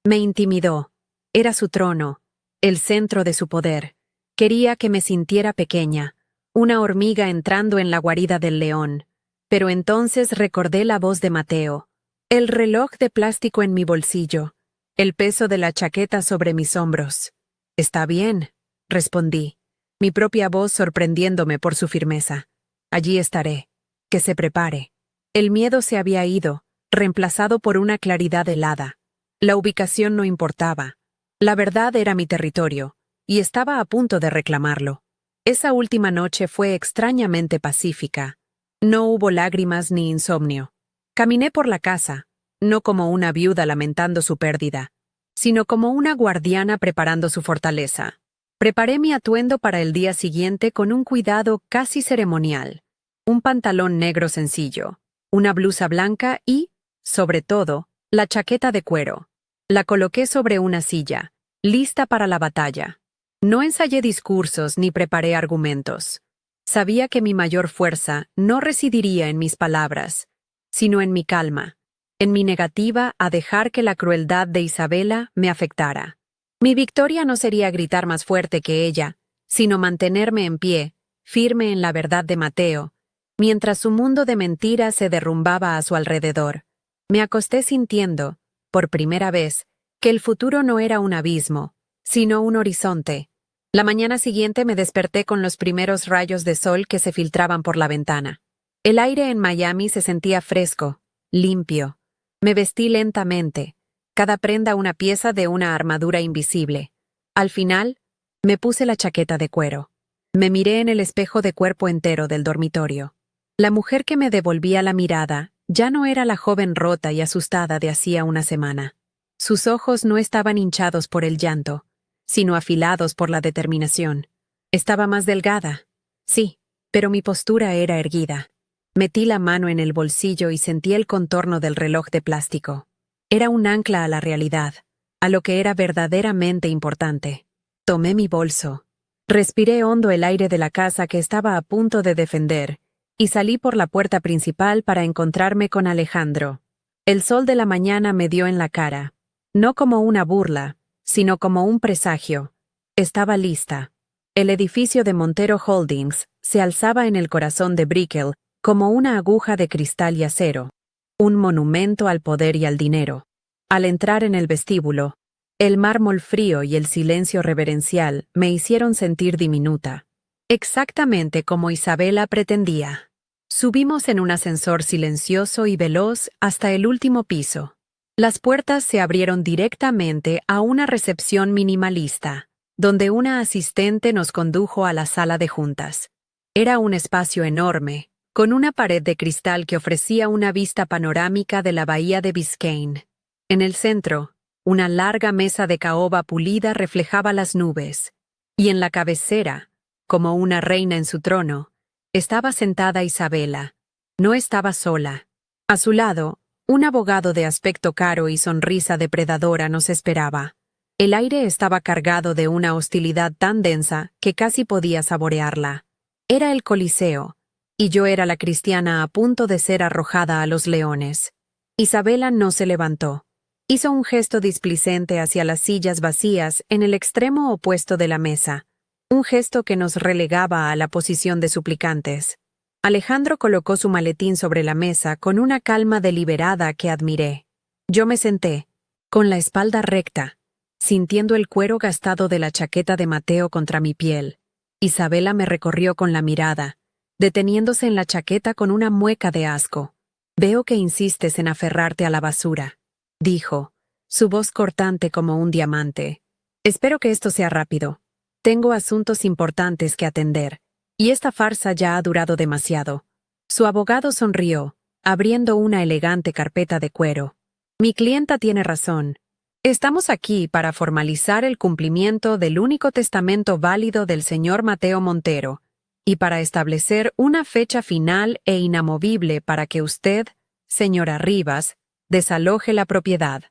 me intimidó. Era su trono, el centro de su poder. Quería que me sintiera pequeña, una hormiga entrando en la guarida del león. Pero entonces recordé la voz de Mateo, el reloj de plástico en mi bolsillo, el peso de la chaqueta sobre mis hombros. Está bien, respondí, mi propia voz sorprendiéndome por su firmeza. Allí estaré. Que se prepare. El miedo se había ido, reemplazado por una claridad helada. La ubicación no importaba. La verdad era mi territorio, y estaba a punto de reclamarlo. Esa última noche fue extrañamente pacífica. No hubo lágrimas ni insomnio. Caminé por la casa, no como una viuda lamentando su pérdida, sino como una guardiana preparando su fortaleza. Preparé mi atuendo para el día siguiente con un cuidado casi ceremonial. Un pantalón negro sencillo, una blusa blanca y, sobre todo, la chaqueta de cuero. La coloqué sobre una silla, lista para la batalla. No ensayé discursos ni preparé argumentos. Sabía que mi mayor fuerza no residiría en mis palabras, sino en mi calma, en mi negativa a dejar que la crueldad de Isabela me afectara. Mi victoria no sería gritar más fuerte que ella, sino mantenerme en pie, firme en la verdad de Mateo, mientras su mundo de mentiras se derrumbaba a su alrededor. Me acosté sintiendo, por primera vez, que el futuro no era un abismo, sino un horizonte. La mañana siguiente me desperté con los primeros rayos de sol que se filtraban por la ventana. El aire en Miami se sentía fresco, limpio. Me vestí lentamente, cada prenda una pieza de una armadura invisible. Al final, me puse la chaqueta de cuero. Me miré en el espejo de cuerpo entero del dormitorio. La mujer que me devolvía la mirada ya no era la joven rota y asustada de hacía una semana. Sus ojos no estaban hinchados por el llanto, sino afilados por la determinación. Estaba más delgada, sí, pero mi postura era erguida. Metí la mano en el bolsillo y sentí el contorno del reloj de plástico. Era un ancla a la realidad, a lo que era verdaderamente importante. Tomé mi bolso. Respiré hondo el aire de la casa que estaba a punto de defender, y salí por la puerta principal para encontrarme con Alejandro. El sol de la mañana me dio en la cara, no como una burla, sino como un presagio. Estaba lista. El edificio de Montero Holdings se alzaba en el corazón de Brickell como una aguja de cristal y acero, un monumento al poder y al dinero. Al entrar en el vestíbulo, el mármol frío y el silencio reverencial me hicieron sentir diminuta, exactamente como Isabela pretendía. Subimos en un ascensor silencioso y veloz hasta el último piso. Las puertas se abrieron directamente a una recepción minimalista, donde una asistente nos condujo a la sala de juntas. Era un espacio enorme, con una pared de cristal que ofrecía una vista panorámica de la bahía de Biscayne. En el centro, una larga mesa de caoba pulida reflejaba las nubes, y en la cabecera, como una reina en su trono, estaba sentada Isabela. No estaba sola. A su lado, un abogado de aspecto caro y sonrisa depredadora nos esperaba. El aire estaba cargado de una hostilidad tan densa que casi podía saborearla. Era el Coliseo, y yo era la cristiana a punto de ser arrojada a los leones. Isabela no se levantó. Hizo un gesto displicente hacia las sillas vacías en el extremo opuesto de la mesa, un gesto que nos relegaba a la posición de suplicantes. Alejandro colocó su maletín sobre la mesa con una calma deliberada que admiré. Yo me senté, con la espalda recta, sintiendo el cuero gastado de la chaqueta de Mateo contra mi piel. Isabela me recorrió con la mirada, deteniéndose en la chaqueta con una mueca de asco. «Veo que insistes en aferrarte a la basura», dijo, su voz cortante como un diamante. «Espero que esto sea rápido. Tengo asuntos importantes que atender, y esta farsa ya ha durado demasiado». Su abogado sonrió, abriendo una elegante carpeta de cuero. «Mi clienta tiene razón. Estamos aquí para formalizar el cumplimiento del único testamento válido del señor Mateo Montero, y para establecer una fecha final e inamovible para que usted, señora Rivas, desaloje la propiedad».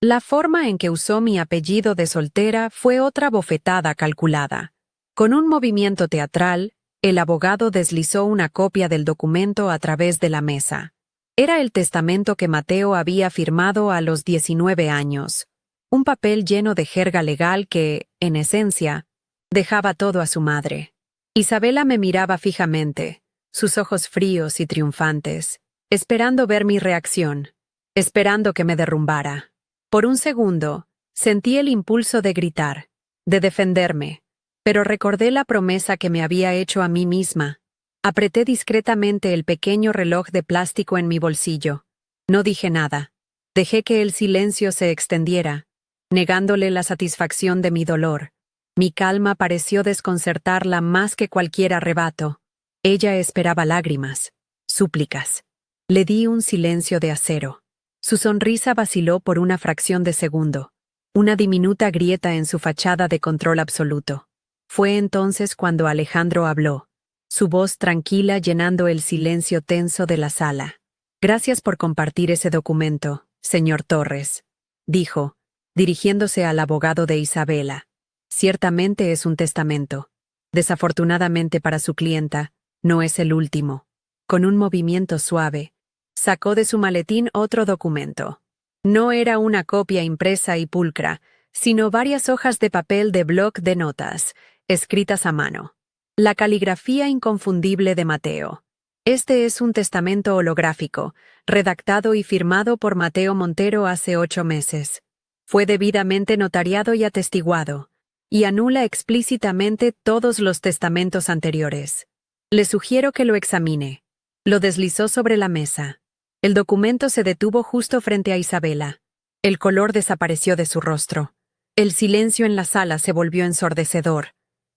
La forma en que usó mi apellido de soltera fue otra bofetada calculada. Con un movimiento teatral, el abogado deslizó una copia del documento a través de la mesa. Era el testamento que Mateo había firmado a los 19 años. Un papel lleno de jerga legal que, en esencia, dejaba todo a su madre. Isabela me miraba fijamente, sus ojos fríos y triunfantes, esperando ver mi reacción, esperando que me derrumbara. Por un segundo, sentí el impulso de gritar, de defenderme, pero recordé la promesa que me había hecho a mí misma. Apreté discretamente el pequeño reloj de plástico en mi bolsillo. No dije nada. Dejé que el silencio se extendiera, negándole la satisfacción de mi dolor. Mi calma pareció desconcertarla más que cualquier arrebato. Ella esperaba lágrimas, súplicas. Le di un silencio de acero. Su sonrisa vaciló por una fracción de segundo, una diminuta grieta en su fachada de control absoluto. Fue entonces cuando Alejandro habló, su voz tranquila llenando el silencio tenso de la sala. «Gracias por compartir ese documento, señor Torres», dijo, dirigiéndose al abogado de Isabela. «Ciertamente es un testamento. Desafortunadamente para su clienta, no es el último». Con un movimiento suave, sacó de su maletín otro documento. No era una copia impresa y pulcra, sino varias hojas de papel de bloc de notas, escritas a mano. La caligrafía inconfundible de Mateo. «Este es un testamento holográfico, redactado y firmado por Mateo Montero hace 8 meses. Fue debidamente notariado y atestiguado, y anula explícitamente todos los testamentos anteriores. Le sugiero que lo examine». Lo deslizó sobre la mesa. El documento se detuvo justo frente a Isabela. El color desapareció de su rostro. El silencio en la sala se volvió ensordecedor.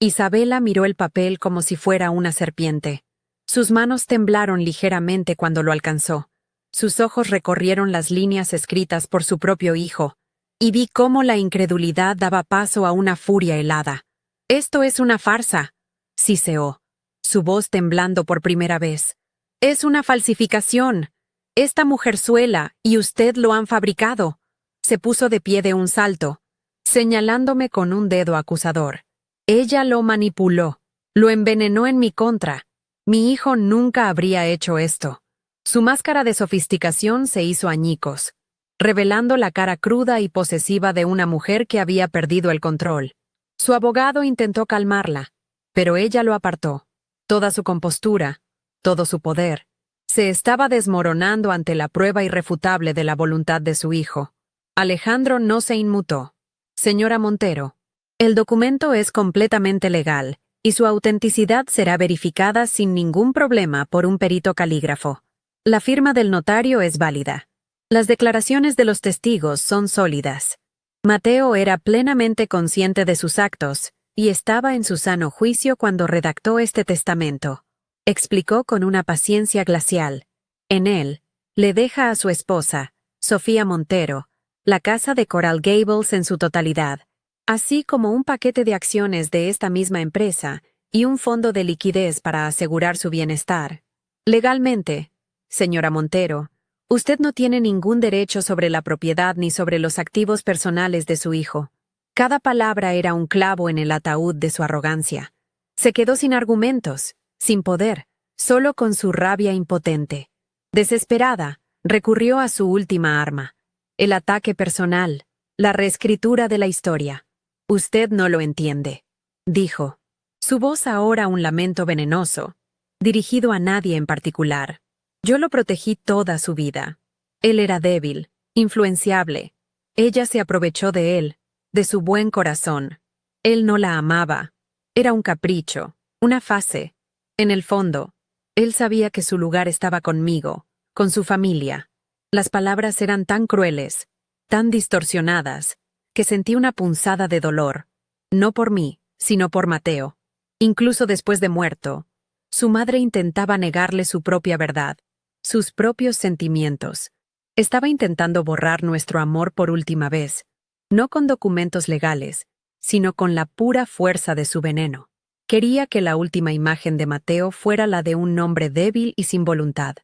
Isabela miró el papel como si fuera una serpiente. Sus manos temblaron ligeramente cuando lo alcanzó. Sus ojos recorrieron las líneas escritas por su propio hijo, y vi cómo la incredulidad daba paso a una furia helada. «Esto es una farsa», siseó, su voz temblando por primera vez. «Es una falsificación. Esta mujerzuela y usted lo han fabricado». Se puso de pie de un salto, señalándome con un dedo acusador. «Ella lo manipuló, lo envenenó en mi contra. Mi hijo nunca habría hecho esto». Su máscara de sofisticación se hizo añicos, revelando la cara cruda y posesiva de una mujer que había perdido el control. Su abogado intentó calmarla, pero ella lo apartó. Toda su compostura, todo su poder, se estaba desmoronando ante la prueba irrefutable de la voluntad de su hijo. Alejandro no se inmutó. «Señora Montero, el documento es completamente legal y su autenticidad será verificada sin ningún problema por un perito calígrafo. La firma del notario es válida. Las declaraciones de los testigos son sólidas. Mateo era plenamente consciente de sus actos y estaba en su sano juicio cuando redactó este testamento», explicó con una paciencia glacial. «En él, le deja a su esposa, Sofía Montero, la casa de Coral Gables en su totalidad, así como un paquete de acciones de esta misma empresa y un fondo de liquidez para asegurar su bienestar. Legalmente, señora Montero, usted no tiene ningún derecho sobre la propiedad ni sobre los activos personales de su hijo». Cada palabra era un clavo en el ataúd de su arrogancia. Se quedó sin argumentos, sin poder, solo con su rabia impotente. Desesperada, recurrió a su última arma, el ataque personal, la reescritura de la historia. «Usted no lo entiende», dijo, su voz ahora un lamento venenoso, dirigido a nadie en particular. «Yo lo protegí toda su vida. Él era débil, influenciable. Ella se aprovechó de él, de su buen corazón. Él no la amaba. Era un capricho, una fase. En el fondo, él sabía que su lugar estaba conmigo, con su familia». Las palabras eran tan crueles, tan distorsionadas, que sentí una punzada de dolor, no por mí, sino por Mateo. Incluso después de muerto, su madre intentaba negarle su propia verdad, sus propios sentimientos. Estaba intentando borrar nuestro amor por última vez, no con documentos legales, sino con la pura fuerza de su veneno. Quería que la última imagen de Mateo fuera la de un hombre débil y sin voluntad.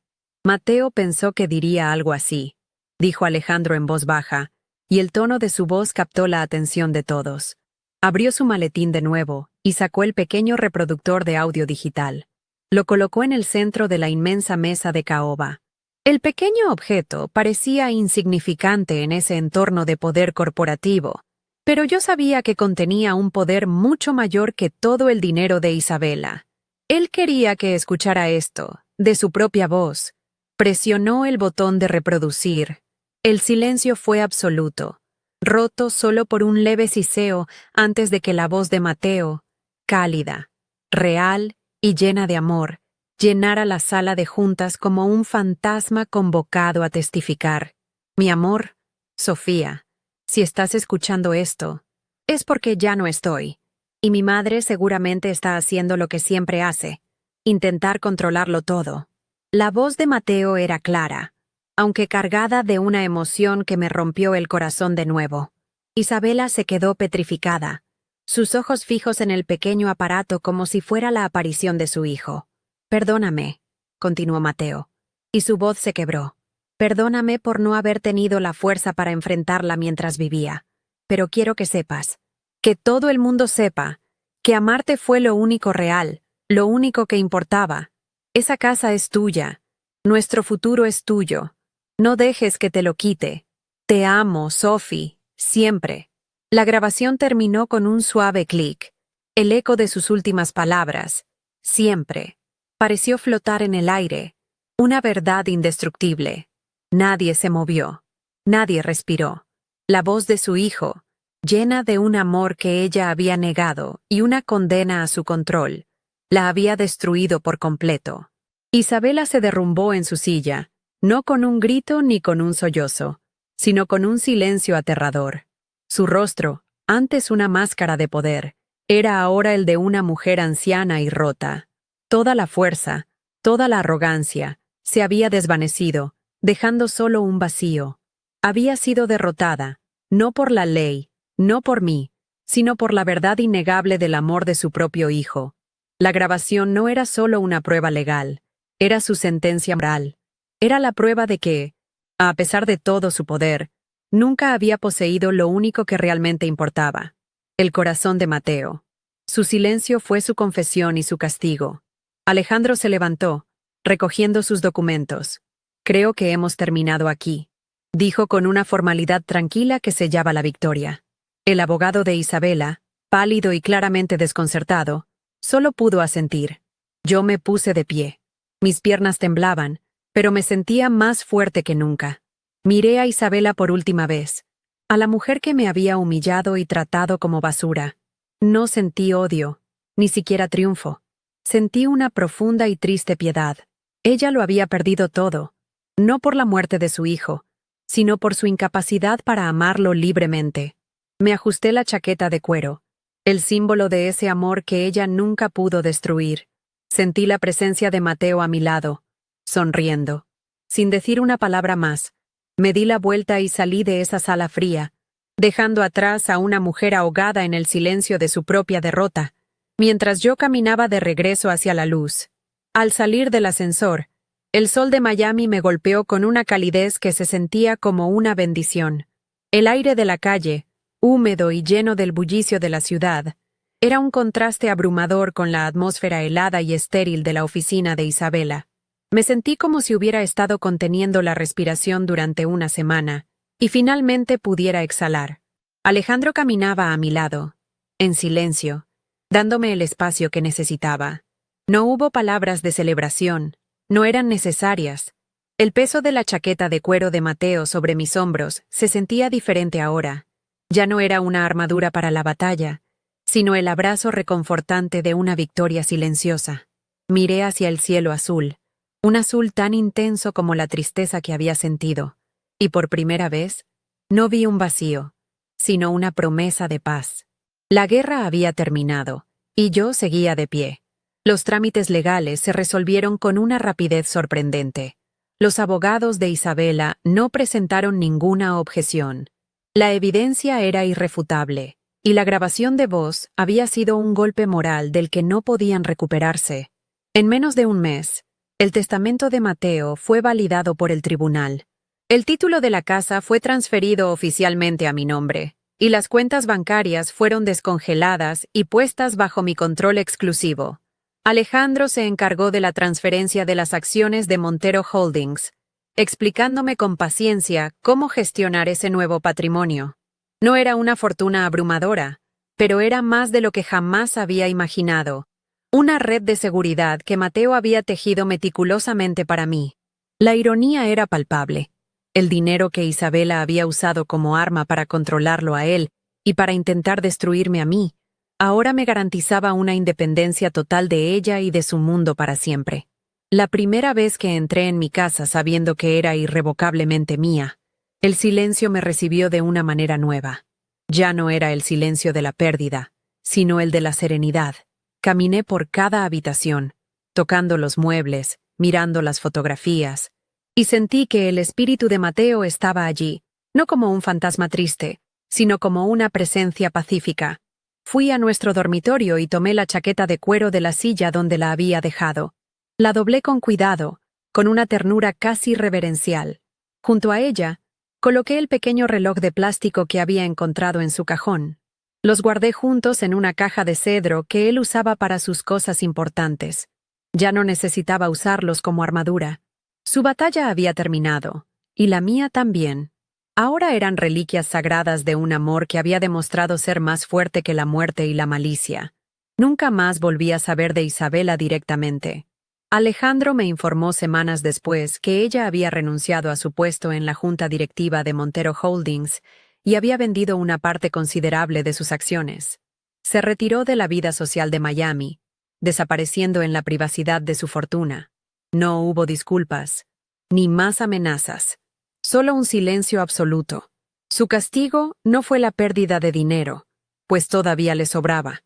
«Mateo pensó que diría algo así», dijo Alejandro en voz baja, y el tono de su voz captó la atención de todos. Abrió su maletín de nuevo y sacó el pequeño reproductor de audio digital. Lo colocó en el centro de la inmensa mesa de caoba. El pequeño objeto parecía insignificante en ese entorno de poder corporativo, pero yo sabía que contenía un poder mucho mayor que todo el dinero de Isabela. Él quería que escuchara esto, de su propia voz. Presionó el botón de reproducir. El silencio fue absoluto, roto solo por un leve siseo antes de que la voz de Mateo, cálida, real y llena de amor, llenara la sala de juntas como un fantasma convocado a testificar. «Mi amor, Sofía, si estás escuchando esto, es porque ya no estoy, y mi madre seguramente está haciendo lo que siempre hace, intentar controlarlo todo». La voz de Mateo era clara, aunque cargada de una emoción que me rompió el corazón de nuevo. Isabela se quedó petrificada, sus ojos fijos en el pequeño aparato como si fuera la aparición de su hijo. «Perdóname», continuó Mateo, y su voz se quebró. «Perdóname por no haber tenido la fuerza para enfrentarla mientras vivía. Pero quiero que sepas, que todo el mundo sepa, que amarte fue lo único real, lo único que importaba. Esa casa es tuya. Nuestro futuro es tuyo. No dejes que te lo quite. Te amo, Sophie, siempre». La grabación terminó con un suave clic. El eco de sus últimas palabras, «siempre», pareció flotar en el aire, una verdad indestructible. Nadie se movió. Nadie respiró. La voz de su hijo, llena de un amor que ella había negado y una condena a su control, la había destruido por completo. Isabela se derrumbó en su silla, no con un grito ni con un sollozo, sino con un silencio aterrador. Su rostro, antes una máscara de poder, era ahora el de una mujer anciana y rota. Toda la fuerza, toda la arrogancia, se había desvanecido, dejando solo un vacío. Había sido derrotada, no por la ley, no por mí, sino por la verdad innegable del amor de su propio hijo. La grabación no era solo una prueba legal, era su sentencia moral. Era la prueba de que, a pesar de todo su poder, nunca había poseído lo único que realmente importaba: el corazón de Mateo. Su silencio fue su confesión y su castigo. Alejandro se levantó, recogiendo sus documentos. «Creo que hemos terminado aquí», dijo con una formalidad tranquila que sellaba la victoria. El abogado de Isabela, pálido y claramente desconcertado, solo pudo asentir. Yo me puse de pie. Mis piernas temblaban, pero me sentía más fuerte que nunca. Miré a Isabela por última vez, a la mujer que me había humillado y tratado como basura. No sentí odio, ni siquiera triunfo. Sentí una profunda y triste piedad. Ella lo había perdido todo, no por la muerte de su hijo, sino por su incapacidad para amarlo libremente. Me ajusté la chaqueta de cuero, el símbolo de ese amor que ella nunca pudo destruir. Sentí la presencia de Mateo a mi lado, sonriendo. Sin decir una palabra más, me di la vuelta y salí de esa sala fría, dejando atrás a una mujer ahogada en el silencio de su propia derrota, mientras yo caminaba de regreso hacia la luz. Al salir del ascensor, el sol de Miami me golpeó con una calidez que se sentía como una bendición. El aire de la calle, húmedo y lleno del bullicio de la ciudad, era un contraste abrumador con la atmósfera helada y estéril de la oficina de Isabela. Me sentí como si hubiera estado conteniendo la respiración durante una semana, y finalmente pudiera exhalar. Alejandro caminaba a mi lado, en silencio, dándome el espacio que necesitaba. No hubo palabras de celebración, no eran necesarias. El peso de la chaqueta de cuero de Mateo sobre mis hombros se sentía diferente ahora. Ya no era una armadura para la batalla, sino el abrazo reconfortante de una victoria silenciosa. Miré hacia el cielo azul, un azul tan intenso como la tristeza que había sentido, y por primera vez, no vi un vacío, sino una promesa de paz. La guerra había terminado, y yo seguía de pie. Los trámites legales se resolvieron con una rapidez sorprendente. Los abogados de Isabela no presentaron ninguna objeción. La evidencia era irrefutable, y la grabación de voz había sido un golpe moral del que no podían recuperarse. En menos de un mes, el testamento de Mateo fue validado por el tribunal. El título de la casa fue transferido oficialmente a mi nombre, y las cuentas bancarias fueron descongeladas y puestas bajo mi control exclusivo. Alejandro se encargó de la transferencia de las acciones de Montero Holdings, explicándome con paciencia cómo gestionar ese nuevo patrimonio. No era una fortuna abrumadora, pero era más de lo que jamás había imaginado. Una red de seguridad que Mateo había tejido meticulosamente para mí. La ironía era palpable. El dinero que Isabela había usado como arma para controlarlo a él y para intentar destruirme a mí, ahora me garantizaba una independencia total de ella y de su mundo para siempre. La primera vez que entré en mi casa sabiendo que era irrevocablemente mía, el silencio me recibió de una manera nueva. Ya no era el silencio de la pérdida, sino el de la serenidad. Caminé por cada habitación, tocando los muebles, mirando las fotografías, y sentí que el espíritu de Mateo estaba allí, no como un fantasma triste, sino como una presencia pacífica. Fui a nuestro dormitorio y tomé la chaqueta de cuero de la silla donde la había dejado. La doblé con cuidado, con una ternura casi reverencial. Junto a ella, coloqué el pequeño reloj de plástico que había encontrado en su cajón. Los guardé juntos en una caja de cedro que él usaba para sus cosas importantes. Ya no necesitaba usarlos como armadura. Su batalla había terminado, y la mía también. Ahora eran reliquias sagradas de un amor que había demostrado ser más fuerte que la muerte y la malicia. Nunca más volví a saber de Isabela directamente. Alejandro me informó semanas después que ella había renunciado a su puesto en la junta directiva de Montero Holdings y había vendido una parte considerable de sus acciones. Se retiró de la vida social de Miami, desapareciendo en la privacidad de su fortuna. No hubo disculpas, ni más amenazas, solo un silencio absoluto. Su castigo no fue la pérdida de dinero, pues todavía le sobraba,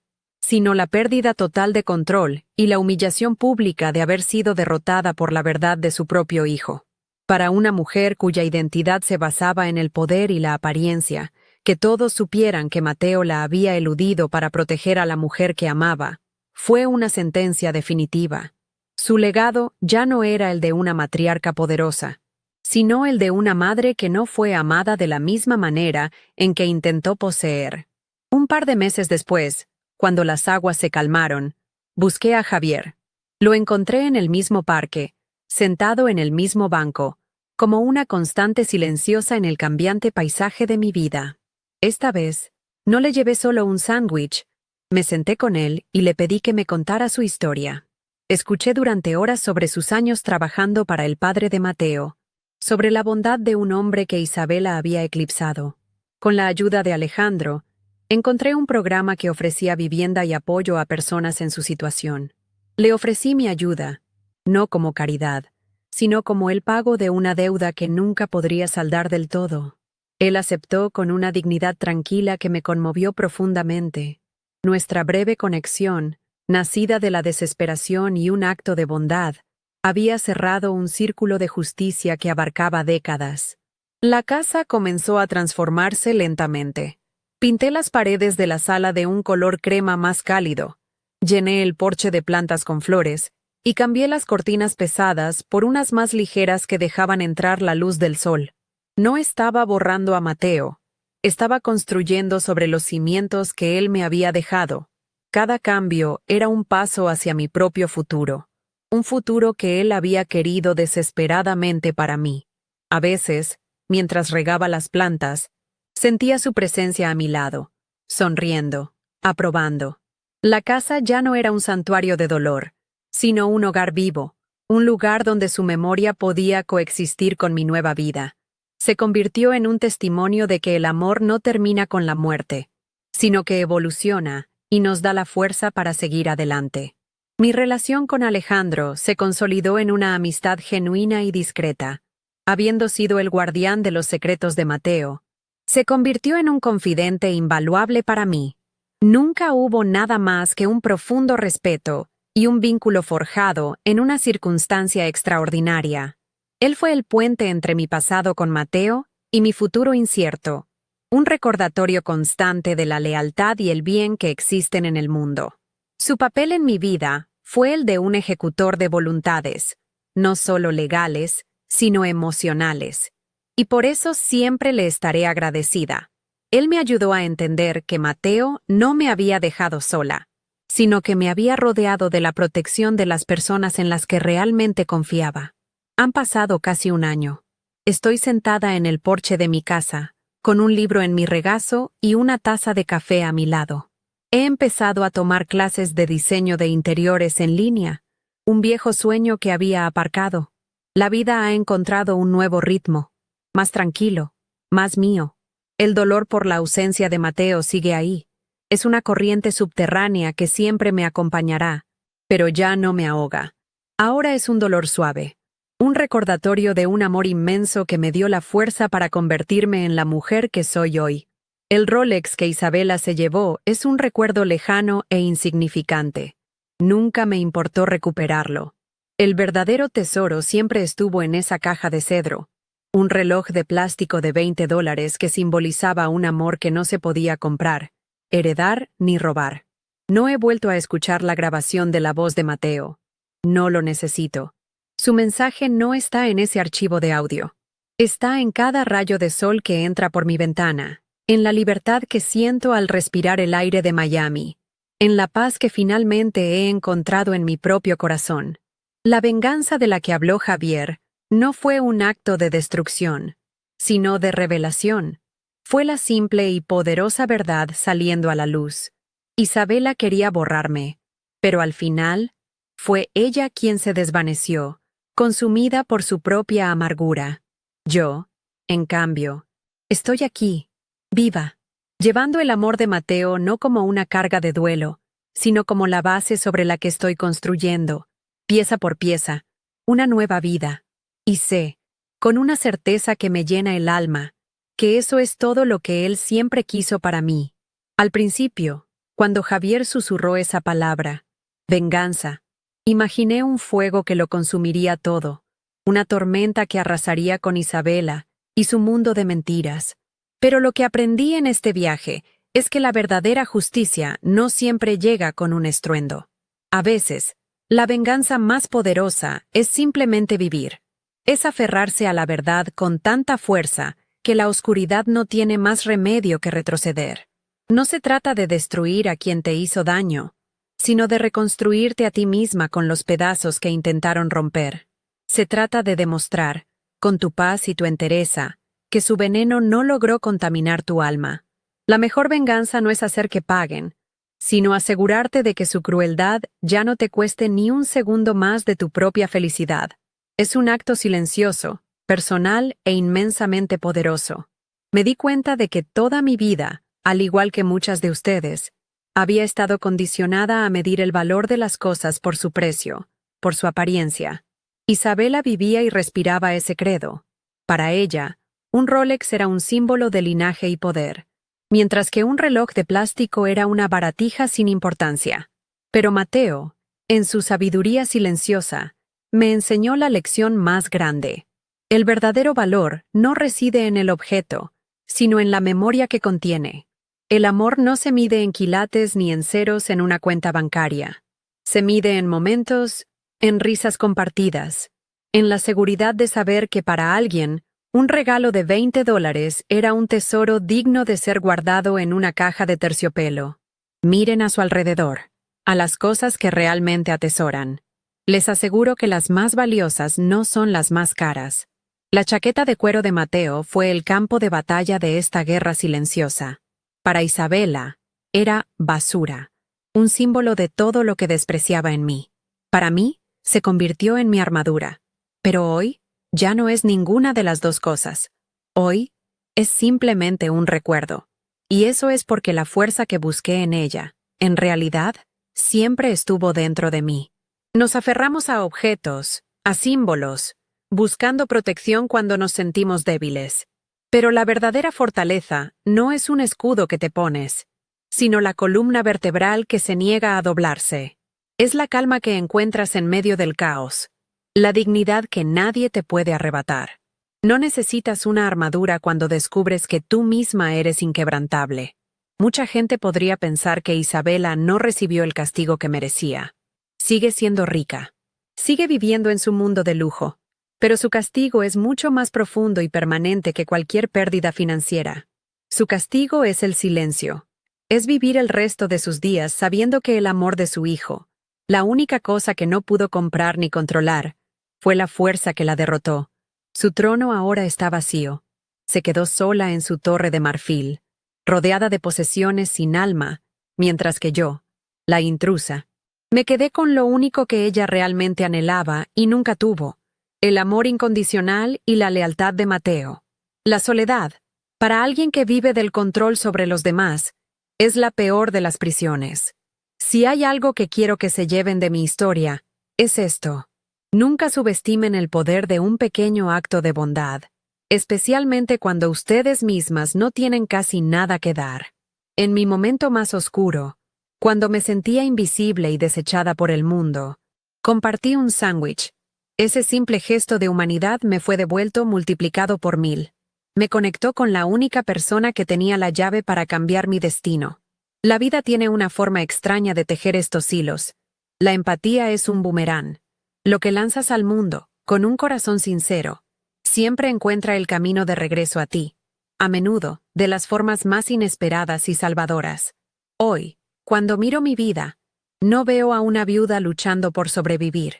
sino la pérdida total de control y la humillación pública de haber sido derrotada por la verdad de su propio hijo. Para una mujer cuya identidad se basaba en el poder y la apariencia, que todos supieran que Mateo la había eludido para proteger a la mujer que amaba, fue una sentencia definitiva. Su legado ya no era el de una matriarca poderosa, sino el de una madre que no fue amada de la misma manera en que intentó poseer. Un par de meses después, cuando las aguas se calmaron, busqué a Javier. Lo encontré en el mismo parque, sentado en el mismo banco, como una constante silenciosa en el cambiante paisaje de mi vida. Esta vez, no le llevé solo un sándwich, me senté con él y le pedí que me contara su historia. Escuché durante horas sobre sus años trabajando para el padre de Mateo, sobre la bondad de un hombre que Isabela había eclipsado. Con la ayuda de Alejandro, encontré un programa que ofrecía vivienda y apoyo a personas en su situación. Le ofrecí mi ayuda, no como caridad, sino como el pago de una deuda que nunca podría saldar del todo. Él aceptó con una dignidad tranquila que me conmovió profundamente. Nuestra breve conexión, nacida de la desesperación y un acto de bondad, había cerrado un círculo de justicia que abarcaba décadas. La casa comenzó a transformarse lentamente. Pinté las paredes de la sala de un color crema más cálido, llené el porche de plantas con flores y cambié las cortinas pesadas por unas más ligeras que dejaban entrar la luz del sol. No estaba borrando a Mateo, estaba construyendo sobre los cimientos que él me había dejado. Cada cambio era un paso hacia mi propio futuro, un futuro que él había querido desesperadamente para mí. A veces, mientras regaba las plantas, sentía su presencia a mi lado, sonriendo, aprobando. La casa ya no era un santuario de dolor, sino un hogar vivo, un lugar donde su memoria podía coexistir con mi nueva vida. Se convirtió en un testimonio de que el amor no termina con la muerte, sino que evoluciona y nos da la fuerza para seguir adelante. Mi relación con Alejandro se consolidó en una amistad genuina y discreta. Habiendo sido el guardián de los secretos de Mateo, se convirtió en un confidente invaluable para mí. Nunca hubo nada más que un profundo respeto y un vínculo forjado en una circunstancia extraordinaria. Él fue el puente entre mi pasado con Mateo y mi futuro incierto, un recordatorio constante de la lealtad y el bien que existen en el mundo. Su papel en mi vida fue el de un ejecutor de voluntades, no solo legales, sino emocionales. Y por eso siempre le estaré agradecida. Él me ayudó a entender que Mateo no me había dejado sola, sino que me había rodeado de la protección de las personas en las que realmente confiaba. Han pasado casi un año. Estoy sentada en el porche de mi casa, con un libro en mi regazo y una taza de café a mi lado. He empezado a tomar clases de diseño de interiores en línea, un viejo sueño que había aparcado. La vida ha encontrado un nuevo ritmo, más tranquilo, más mío. El dolor por la ausencia de Mateo sigue ahí. Es una corriente subterránea que siempre me acompañará, pero ya no me ahoga. Ahora es un dolor suave, un recordatorio de un amor inmenso que me dio la fuerza para convertirme en la mujer que soy hoy. El Rolex que Isabela se llevó es un recuerdo lejano e insignificante. Nunca me importó recuperarlo. El verdadero tesoro siempre estuvo en esa caja de cedro, un reloj de plástico de $20 que simbolizaba un amor que no se podía comprar, heredar ni robar. No he vuelto a escuchar la grabación de la voz de Mateo. No lo necesito. Su mensaje no está en ese archivo de audio. Está en cada rayo de sol que entra por mi ventana, en la libertad que siento al respirar el aire de Miami, en la paz que finalmente he encontrado en mi propio corazón. La venganza de la que habló Javier no fue un acto de destrucción, sino de revelación. Fue la simple y poderosa verdad saliendo a la luz. Isabela quería borrarme, pero al final, fue ella quien se desvaneció, consumida por su propia amargura. Yo, en cambio, estoy aquí, viva, llevando el amor de Mateo no como una carga de duelo, sino como la base sobre la que estoy construyendo, pieza por pieza, una nueva vida. Y sé, con una certeza que me llena el alma, que eso es todo lo que él siempre quiso para mí. Al principio, Cuando Javier susurró esa palabra, venganza, imaginé un fuego que lo consumiría todo, una tormenta que arrasaría con Isabela y su mundo de mentiras. Pero lo que aprendí en este viaje es que la verdadera justicia no siempre llega con un estruendo. A veces, la venganza más poderosa es simplemente vivir. Es aferrarse a la verdad con tanta fuerza que la oscuridad no tiene más remedio que retroceder. No se trata de destruir a quien te hizo daño, sino de reconstruirte a ti misma con los pedazos que intentaron romper. Se trata de demostrar, con tu paz y tu entereza, que su veneno no logró contaminar tu alma. La mejor venganza no es hacer que paguen, sino asegurarte de que su crueldad ya no te cueste ni un segundo más de tu propia felicidad. Es un acto silencioso, personal e inmensamente poderoso. Me di cuenta de que toda mi vida, al igual que muchas de ustedes, había estado condicionada a medir el valor de las cosas por su precio, por su apariencia. Isabela vivía y respiraba ese credo. Para ella, un Rolex era un símbolo de linaje y poder, mientras que un reloj de plástico era una baratija sin importancia. Pero Mateo, en su sabiduría silenciosa, me enseñó la lección más grande. El verdadero valor no reside en el objeto, sino en la memoria que contiene. El amor no se mide en quilates ni en ceros en una cuenta bancaria. Se mide en momentos, en risas compartidas, en la seguridad de saber que para alguien, un regalo de $20 era un tesoro digno de ser guardado en una caja de terciopelo. Miren a su alrededor, a las cosas que realmente atesoran. Les aseguro que las más valiosas no son las más caras. La chaqueta de cuero de Mateo fue el campo de batalla de esta guerra silenciosa. Para Isabela, era basura, un símbolo de todo lo que despreciaba en mí. Para mí, se convirtió en mi armadura. Pero hoy, ya no es ninguna de las dos cosas. Hoy, es simplemente un recuerdo. Y eso es porque la fuerza que busqué en ella, en realidad, siempre estuvo dentro de mí. Nos aferramos a objetos, a símbolos, buscando protección cuando nos sentimos débiles. Pero la verdadera fortaleza no es un escudo que te pones, sino la columna vertebral que se niega a doblarse. Es la calma que encuentras en medio del caos, la dignidad que nadie te puede arrebatar. No necesitas una armadura cuando descubres que tú misma eres inquebrantable. Mucha gente podría pensar que Isabela no recibió el castigo que merecía. Sigue siendo rica. Sigue viviendo en su mundo de lujo. Pero su castigo es mucho más profundo y permanente que cualquier pérdida financiera. Su castigo es el silencio. Es vivir el resto de sus días sabiendo que el amor de su hijo, la única cosa que no pudo comprar ni controlar, fue la fuerza que la derrotó. Su trono ahora está vacío. Se quedó sola en su torre de marfil, rodeada de posesiones sin alma, mientras que yo, la intrusa, me quedé con lo único que ella realmente anhelaba y nunca tuvo: el amor incondicional y la lealtad de Mateo. La soledad, para alguien que vive del control sobre los demás, es la peor de las prisiones. Si hay algo que quiero que se lleven de mi historia, es esto. Nunca subestimen el poder de un pequeño acto de bondad, especialmente cuando ustedes mismas no tienen casi nada que dar. En mi momento más oscuro, cuando me sentía invisible y desechada por el mundo, compartí un sándwich. Ese simple gesto de humanidad me fue devuelto multiplicado por 1000. Me conectó con la única persona que tenía la llave para cambiar mi destino. La vida tiene una forma extraña de tejer estos hilos. La empatía es un boomerang. Lo que lanzas al mundo, con un corazón sincero, siempre encuentra el camino de regreso a ti, a menudo, de las formas más inesperadas y salvadoras. Hoy, cuando miro mi vida, no veo a una viuda luchando por sobrevivir.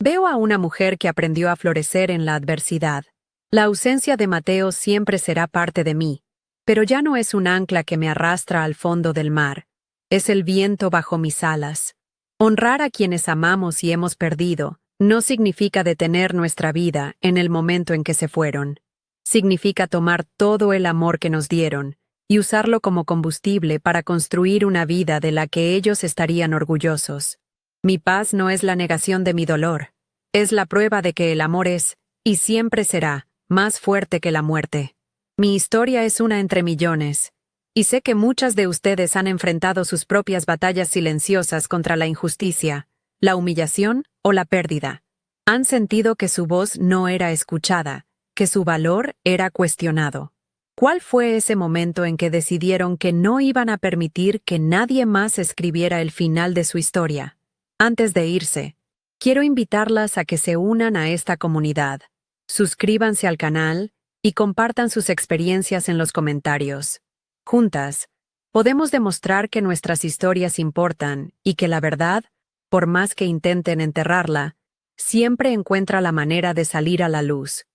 Veo a una mujer que aprendió a florecer en la adversidad. La ausencia de Mateo siempre será parte de mí, pero ya no es un ancla que me arrastra al fondo del mar. Es el viento bajo mis alas. Honrar a quienes amamos y hemos perdido no significa detener nuestra vida en el momento en que se fueron. Significa tomar todo el amor que nos dieron y usarlo como combustible para construir una vida de la que ellos estarían orgullosos. Mi paz no es la negación de mi dolor. Es la prueba de que el amor es, y siempre será, más fuerte que la muerte. Mi historia es una entre millones, Y sé que muchas de ustedes han enfrentado sus propias batallas silenciosas contra la injusticia, la humillación o la pérdida. Han sentido que su voz no era escuchada, que su valor era cuestionado. ¿Cuál fue ese momento en que decidieron que no iban a permitir que nadie más escribiera el final de su historia? Antes de irse, quiero invitarlas a que se unan a esta comunidad. Suscríbanse al canal y compartan sus experiencias en los comentarios. Juntas, podemos demostrar que nuestras historias importan y que la verdad, por más que intenten enterrarla, siempre encuentra la manera de salir a la luz.